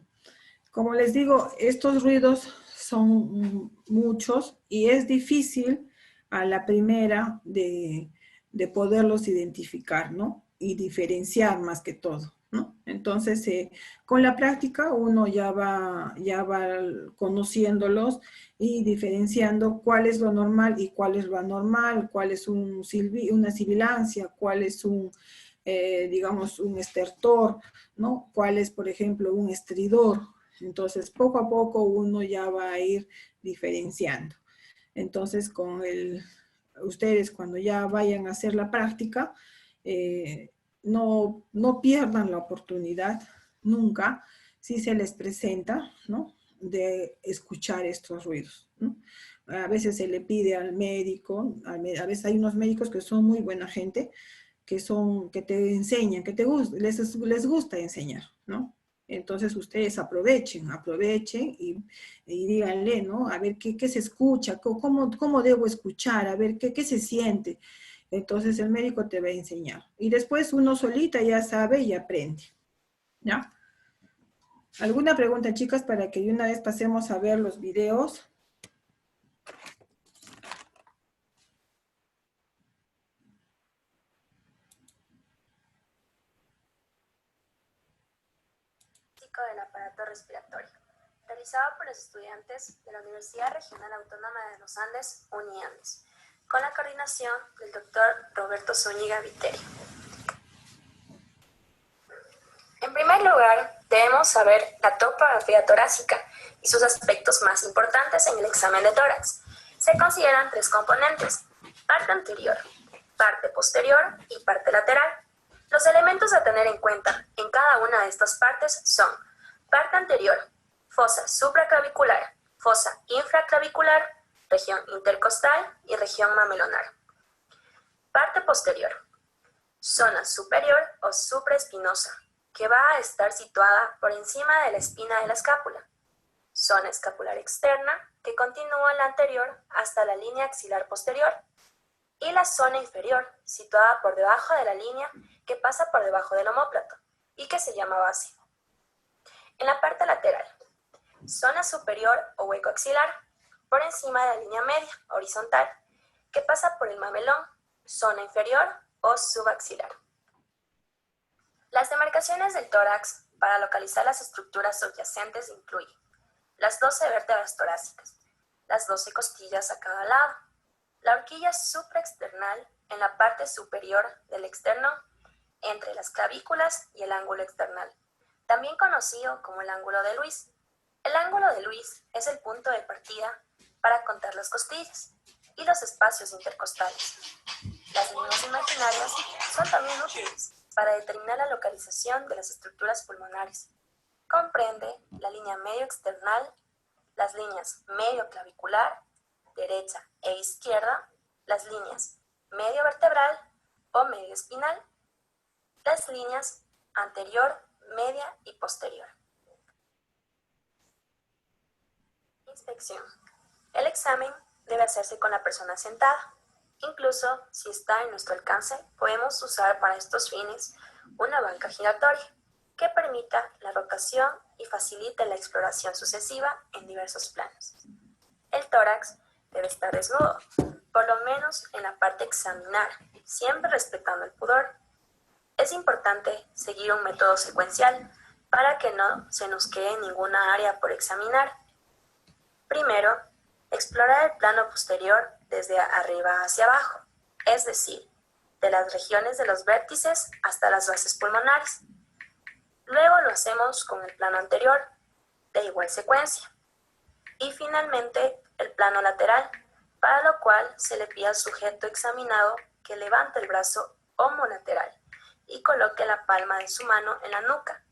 como les digo, estos ruidos son muchos y es difícil a la primera de poderlos identificar, ¿no? Y diferenciar más que todo, ¿no? Entonces, con la práctica uno ya va conociéndolos y diferenciando cuál es lo normal y cuál es lo anormal, cuál es una sibilancia, cuál es digamos, un estertor, ¿no? Cuál es, por ejemplo, un estridor. Entonces, poco a poco uno ya va a ir diferenciando. Entonces, ustedes cuando ya vayan a hacer la práctica, no pierdan la oportunidad nunca, si se les presenta, ¿no? De escuchar estos ruidos, ¿no? A veces se le pide al médico, a veces hay unos médicos que son muy buena gente, que te enseñan, les gusta enseñar, ¿no? Entonces ustedes aprovechen y díganle, ¿no? A ver qué se escucha, cómo debo escuchar, a ver qué se siente. Entonces el médico te va a enseñar. Y después uno solita ya sabe y aprende, ¿ya? ¿Alguna pregunta, chicas, para que de una vez pasemos a ver los videos? Del aparato respiratorio, realizado por los estudiantes de la Universidad Regional Autónoma de los Andes, UNIANDES, con la coordinación del doctor Roberto Zúñiga Viteri. En primer lugar, debemos saber la topografía torácica y sus aspectos más importantes en el examen de tórax. Se consideran tres componentes: parte anterior, parte posterior y parte lateral. Los elementos a tener en cuenta en cada una de estas partes son: parte anterior, fosa supraclavicular, fosa infraclavicular, región intercostal y región mamelonar. Parte posterior, zona superior o supraespinosa, que va a estar situada por encima de la espina de la escápula. Zona escapular externa, que continúa la anterior hasta la línea axilar posterior. Y la zona inferior, situada por debajo de la línea que pasa por debajo del omóplato y que se llama base. En la parte lateral, zona superior o hueco axilar, por encima de la línea media, horizontal, que pasa por el mamelón, zona inferior o subaxilar. Las demarcaciones del tórax para localizar las estructuras subyacentes incluyen las 12 vértebras torácicas, las 12 costillas a cada lado, la horquilla supraexternal en la parte superior del externo, entre las clavículas y el ángulo external, también conocido como el ángulo de Luis. El ángulo de Luis es el punto de partida para contar las costillas y los espacios intercostales. Las líneas imaginarias son también útiles para determinar la localización de las estructuras pulmonares. Comprende la línea medio external, las líneas medio clavicular, derecha e izquierda, las líneas medio vertebral o medio espinal, las líneas anterior, media y posterior. Inspección. El examen debe hacerse con la persona sentada. Incluso si está en nuestro alcance, podemos usar para estos fines una banca giratoria que permita la rotación y facilite la exploración sucesiva en diversos planos. El tórax debe estar desnudo, por lo menos en la parte examinar, siempre respetando el pudor. Es importante seguir un método secuencial para que no se nos quede ninguna área por examinar. Primero, explorar el plano posterior desde arriba hacia abajo, es decir, de las regiones de los vértices hasta las bases pulmonares. Luego lo hacemos con el plano anterior, de igual secuencia. Y finalmente, el plano lateral, para lo cual se le pide al sujeto examinado que levante el brazo homolateral y coloque la palma de su mano en la nuca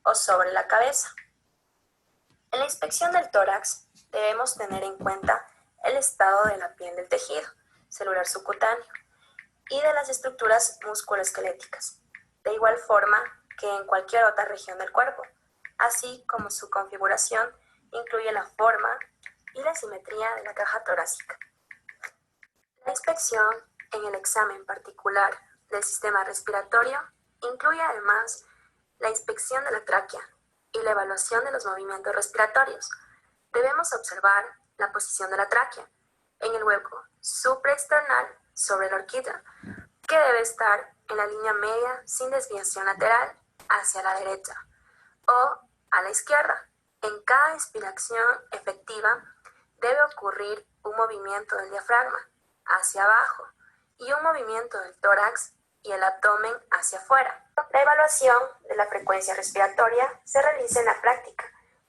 o sobre la cabeza. En la inspección del tórax debemos tener en cuenta el estado de la piel del tejido celular subcutáneo y de las estructuras musculoesqueléticas, de igual forma que en cualquier otra región del cuerpo, así como su configuración incluye la forma y la simetría de la caja torácica. La inspección en el examen particular del sistema respiratorio incluye además la inspección de la tráquea y la evaluación de los movimientos respiratorios. Debemos observar la posición de la tráquea en el hueco supraexternal sobre la horquilla, que debe estar en la línea media sin desviación lateral hacia la derecha o a la izquierda. En cada inspiración efectiva debe ocurrir un movimiento del diafragma hacia abajo y un movimiento del tórax y el abdomen hacia afuera. La evaluación de la frecuencia respiratoria se realiza en la práctica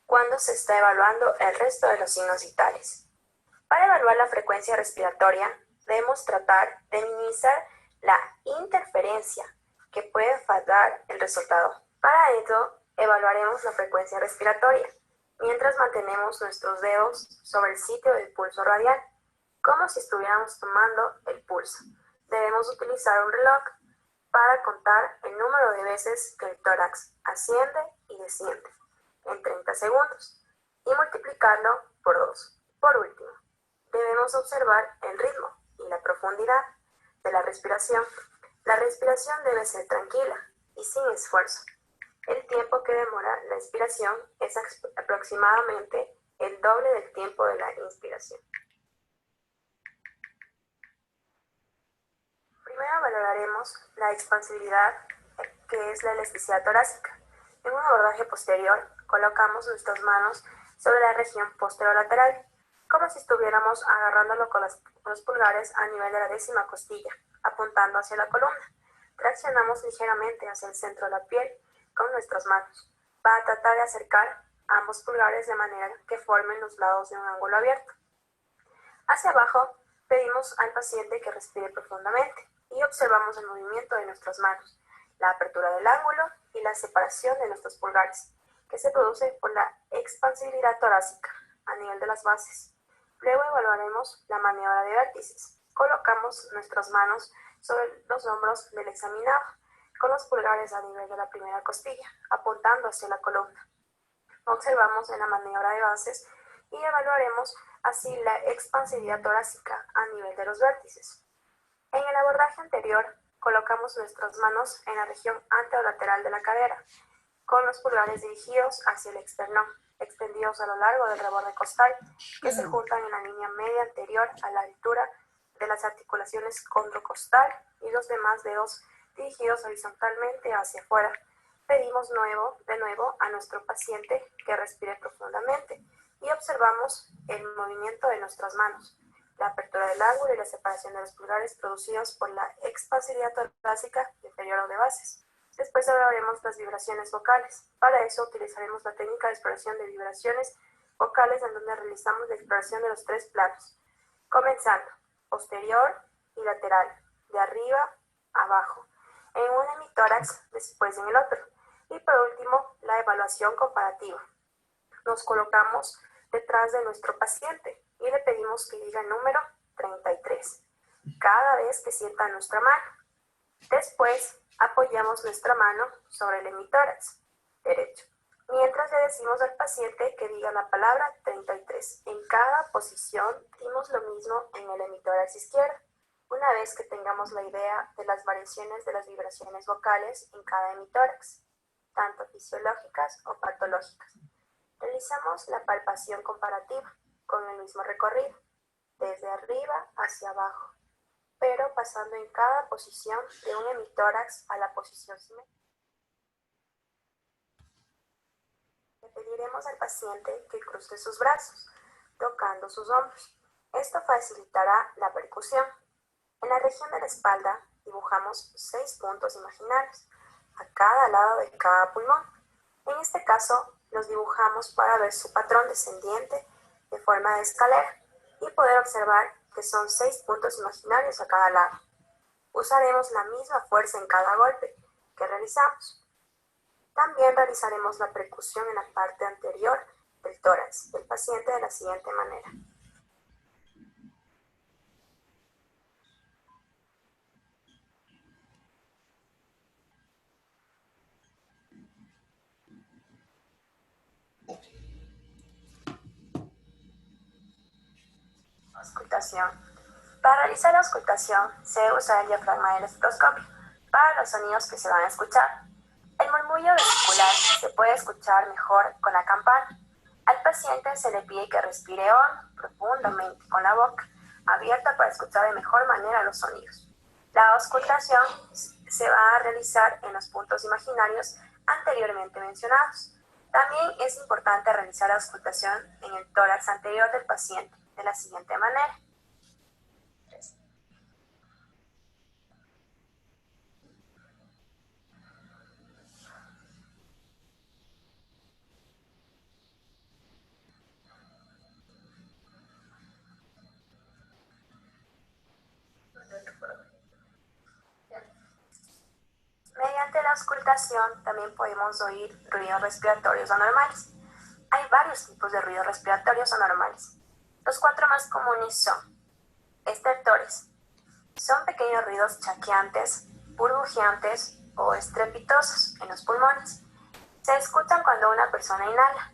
cuando se está evaluando el resto de los signos vitales. Para evaluar la frecuencia respiratoria, debemos tratar de minimizar la interferencia que puede fallar el resultado. Para ello, evaluaremos la frecuencia respiratoria mientras mantenemos nuestros dedos sobre el sitio del pulso radial, como si estuviéramos tomando el pulso. Debemos utilizar un reloj para contar el número de veces que el tórax asciende y desciende en 30 segundos y multiplicarlo por 2. Por último, debemos observar el ritmo y la profundidad de la respiración. La respiración debe ser tranquila y sin esfuerzo. El tiempo que demora la expiración es aproximadamente el doble del tiempo de la inspiración. Primero valoraremos la expansibilidad, que es la elasticidad torácica. En un abordaje posterior, colocamos nuestras manos sobre la región posterolateral, como si estuviéramos agarrándolo con los pulgares a nivel de la 10ª costilla, apuntando hacia la columna. Traccionamos ligeramente hacia el centro de la piel con nuestras manos, para tratar de acercar ambos pulgares de manera que formen los lados de un ángulo abierto. Hacia abajo, pedimos al paciente que respire profundamente y observamos el movimiento de nuestras manos, la apertura del ángulo y la separación de nuestros pulgares, que se produce por la expansibilidad torácica a nivel de las bases. Luego evaluaremos la maniobra de vértices. Colocamos nuestras manos sobre los hombros del examinado, con los pulgares a nivel de la primera costilla, apuntando hacia la columna. Observamos en la maniobra de bases y evaluaremos así la expansividad torácica a nivel de los vértices. En el abordaje anterior, colocamos nuestras manos en la región anterolateral de la cadera, con los pulgares dirigidos hacia el esternón, extendidos a lo largo del reborde costal, que se juntan en la línea media anterior a la altura de las articulaciones condrocostal y los demás dedos dirigidos horizontalmente hacia afuera. Pedimos de nuevo a nuestro paciente que respire profundamente y observamos el movimiento de nuestras manos, la apertura del ángulo y la separación de los pulgares producidos por la expansividad torácica inferior o de bases. Después evaluaremos las vibraciones vocales. Para eso utilizaremos la técnica de exploración de vibraciones vocales, en donde realizamos la exploración de los 3 planos, comenzando posterior y lateral, de arriba a abajo, en un hemitórax, después en el otro. Y por último, la evaluación comparativa. Nos colocamos detrás de nuestro paciente y le pedimos que diga el número 33 cada vez que sienta nuestra mano. Después, apoyamos nuestra mano sobre el hemitórax derecho, mientras le decimos al paciente que diga la palabra 33. En cada posición, dimos lo mismo en el hemitórax izquierdo. Una vez que tengamos la idea de las variaciones de las vibraciones vocales en cada hemitórax, tanto fisiológicas o patológicas, realizamos la palpación comparativa con el mismo recorrido, desde arriba hacia abajo, pero pasando en cada posición de un hemitórax a la posición simétrica. Le pediremos al paciente que cruce sus brazos, tocando sus hombros. Esto facilitará la percusión. En la región de la espalda dibujamos 6 puntos imaginarios, a cada lado de cada pulmón. En este caso, los dibujamos para ver su patrón descendiente de forma de escalera y poder observar que son 6 puntos imaginarios a cada lado. Usaremos la misma fuerza en cada golpe que realizamos. También realizaremos la percusión en la parte anterior del tórax del paciente de la siguiente manera. Auscultación. Para realizar la auscultación se usa el diafragma del estetoscopio para los sonidos que se van a escuchar. El murmullo vesicular se puede escuchar mejor con la campana. Al paciente se le pide que respire hondo, profundamente, con la boca abierta para escuchar de mejor manera los sonidos. La auscultación se va a realizar en los puntos imaginarios anteriormente mencionados. También es importante realizar la auscultación en el tórax anterior del paciente de la siguiente manera. Mediante la auscultación también podemos oír ruidos respiratorios anormales. Hay varios tipos de ruidos respiratorios anormales. Los 4 más comunes son estertores. Son pequeños ruidos chaqueantes, burbujeantes o estrepitosos en los pulmones. Se escuchan cuando una persona inhala.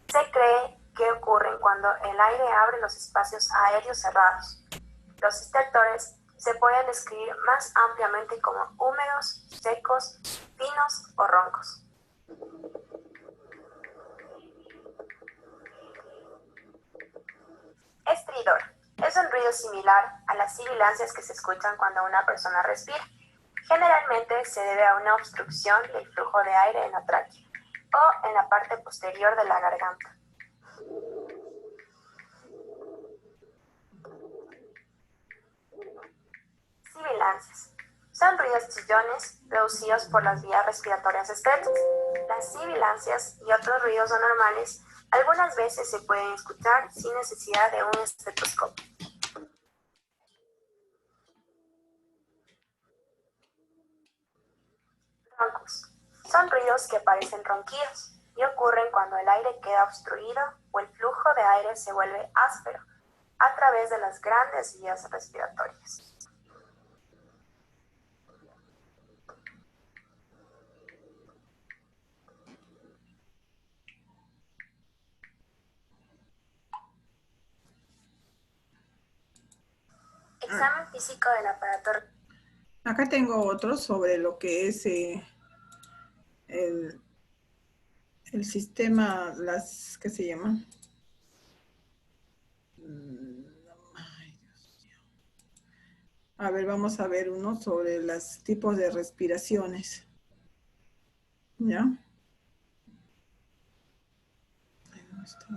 Se cree que ocurren cuando el aire abre los espacios aéreos cerrados. Los estertores se pueden describir más ampliamente como húmedos, secos, finos o roncos. Estridor. Es un ruido similar a las sibilancias que se escuchan cuando una persona respira. Generalmente se debe a una obstrucción del flujo de aire en la tráquea o en la parte posterior de la garganta. Sibilancias. Son ruidos chillones producidos por las vías respiratorias estrechas. Las sibilancias y otros ruidos anormales algunas veces se pueden escuchar sin necesidad de un estetoscopio. Roncos. Son ruidos que parecen ronquidos y ocurren cuando el aire queda obstruido o el flujo de aire se vuelve áspero a través de las grandes vías respiratorias. Examen físico del aparato. Acá tengo otro sobre lo que es el sistema, ¿qué se llama? Ay, Dios mío. A ver, vamos a ver uno sobre los tipos de respiraciones. ¿Ya? Ahí no está.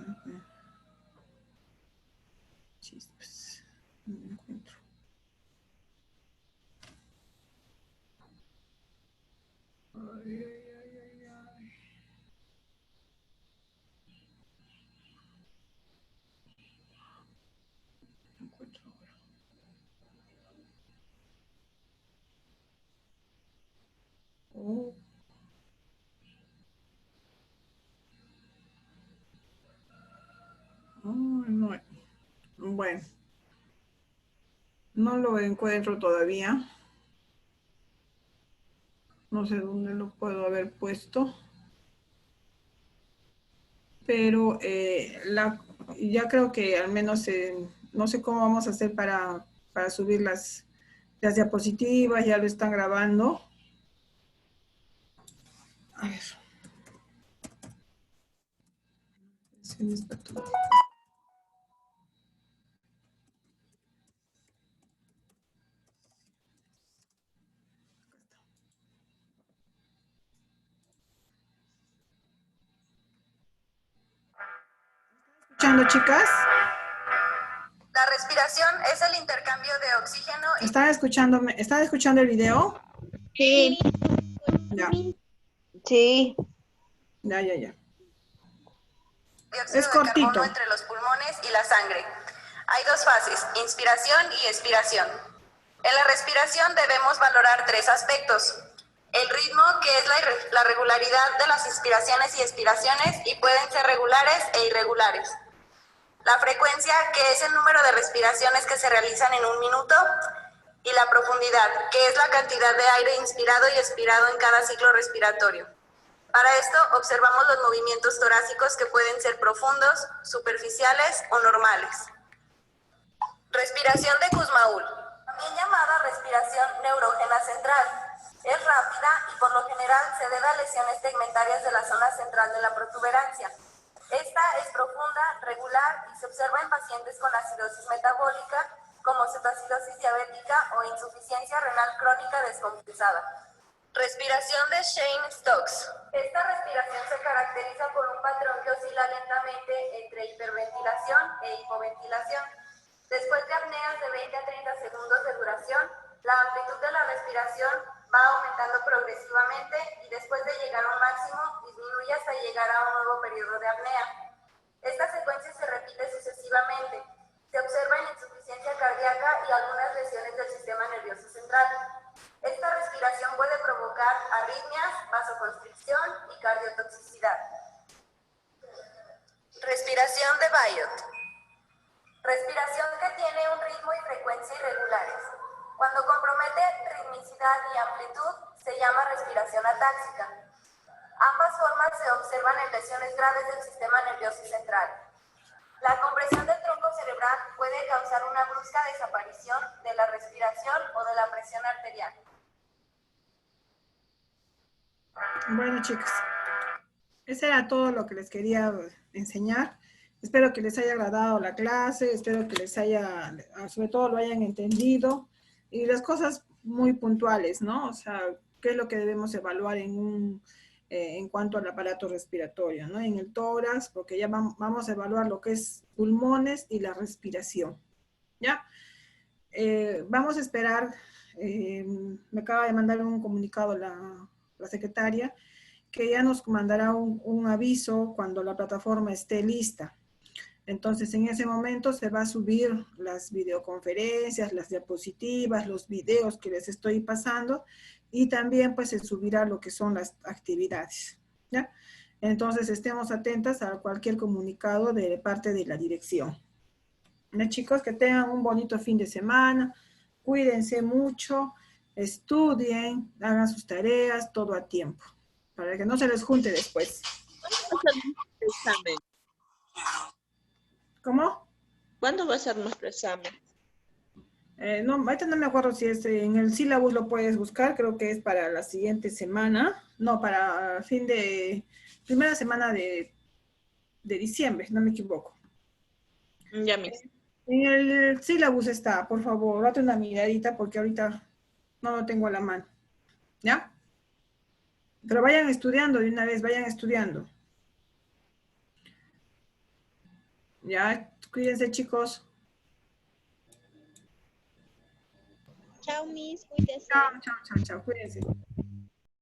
Chispas. No lo encuentro. Ay, ay, ay, ay, ay. No encuentro ahora. Oh. Oh, no. Bueno, no lo encuentro todavía. No sé dónde lo puedo haber puesto. Pero ya creo que al menos no sé cómo vamos a hacer para subir las diapositivas. Ya lo están grabando. A ver. ¿Escuchando, chicas? La respiración es el intercambio de oxígeno y ¿Están escuchando el video? Sí. Ya. Sí. Ya. dióxido Es de cortito. carbono entre los pulmones y la sangre. Hay 2 fases, inspiración y expiración. En la respiración debemos valorar 3 aspectos. El ritmo, que es la regularidad de las inspiraciones y expiraciones, y pueden ser regulares e irregulares. La frecuencia, que es el número de respiraciones que se realizan en un minuto. Y la profundidad, que es la cantidad de aire inspirado y expirado en cada ciclo respiratorio. Para esto, observamos los movimientos torácicos que pueden ser profundos, superficiales o normales. Respiración de Kussmaul, también llamada respiración neurógena central. Es rápida y por lo general se debe a lesiones tegmentarias de la zona central de la protuberancia. Esta es profunda, regular y se observa en pacientes con acidosis metabólica, como cetoacidosis diabética o insuficiencia renal crónica descompensada. Respiración de Shane-Stokes. Esta respiración se caracteriza por un patrón que oscila lentamente entre hiperventilación e hipoventilación. Después de apneas de 20 a 30 segundos de duración, la amplitud de la respiración va aumentando progresivamente y después de llegar a un máximo, disminuye hasta llegar a un nuevo periodo de apnea. Esta secuencia se repite sucesivamente. Se observa en insuficiencia cardíaca y algunas lesiones del sistema nervioso central. Esta respiración puede provocar arritmias, vasoconstricción y cardiotoxicidad. Respiración de Biot. Respiración que tiene un ritmo y frecuencia irregulares. Cuando compromete ritmicidad y amplitud, se llama respiración atáxica. Ambas formas se observan en lesiones graves del sistema nervioso central. La compresión del tronco cerebral puede causar una brusca desaparición de la respiración o de la presión arterial. Bueno, chicos, eso era todo lo que les quería enseñar. Espero que les haya agradado la clase, espero que les haya, sobre todo lo hayan entendido. Y las cosas muy puntuales, ¿no? O sea, qué es lo que debemos evaluar en cuanto al aparato respiratorio, ¿no? En el tórax, porque ya vamos a evaluar lo que es pulmones y la respiración, ¿ya? Vamos a esperar, me acaba de mandar un comunicado la secretaria, que ya nos mandará un aviso cuando la plataforma esté lista. Entonces, en ese momento se va a subir las videoconferencias, las diapositivas, los videos que les estoy pasando, y también pues se subirá lo que son las actividades, ¿ya? Entonces, estemos atentas a cualquier comunicado de parte de la dirección. ¿Ya, chicos? Que tengan un bonito fin de semana, cuídense mucho, estudien, hagan sus tareas, todo a tiempo, para que no se les junte después. ¿Cómo? ¿Cuándo va a ser nuestro examen? No, ahorita no me acuerdo si es en el sílabus lo puedes buscar, creo que es para la siguiente semana, no, para primera semana de diciembre, no me equivoco. Ya, mis. En el sílabus está, por favor, date una miradita porque ahorita no lo tengo a la mano, ¿ya? Pero vayan estudiando de una vez, vayan estudiando. Ya, cuídense, chicos. Chao, Miss, cuídese. Chao, chao, chao, chao, cuídense.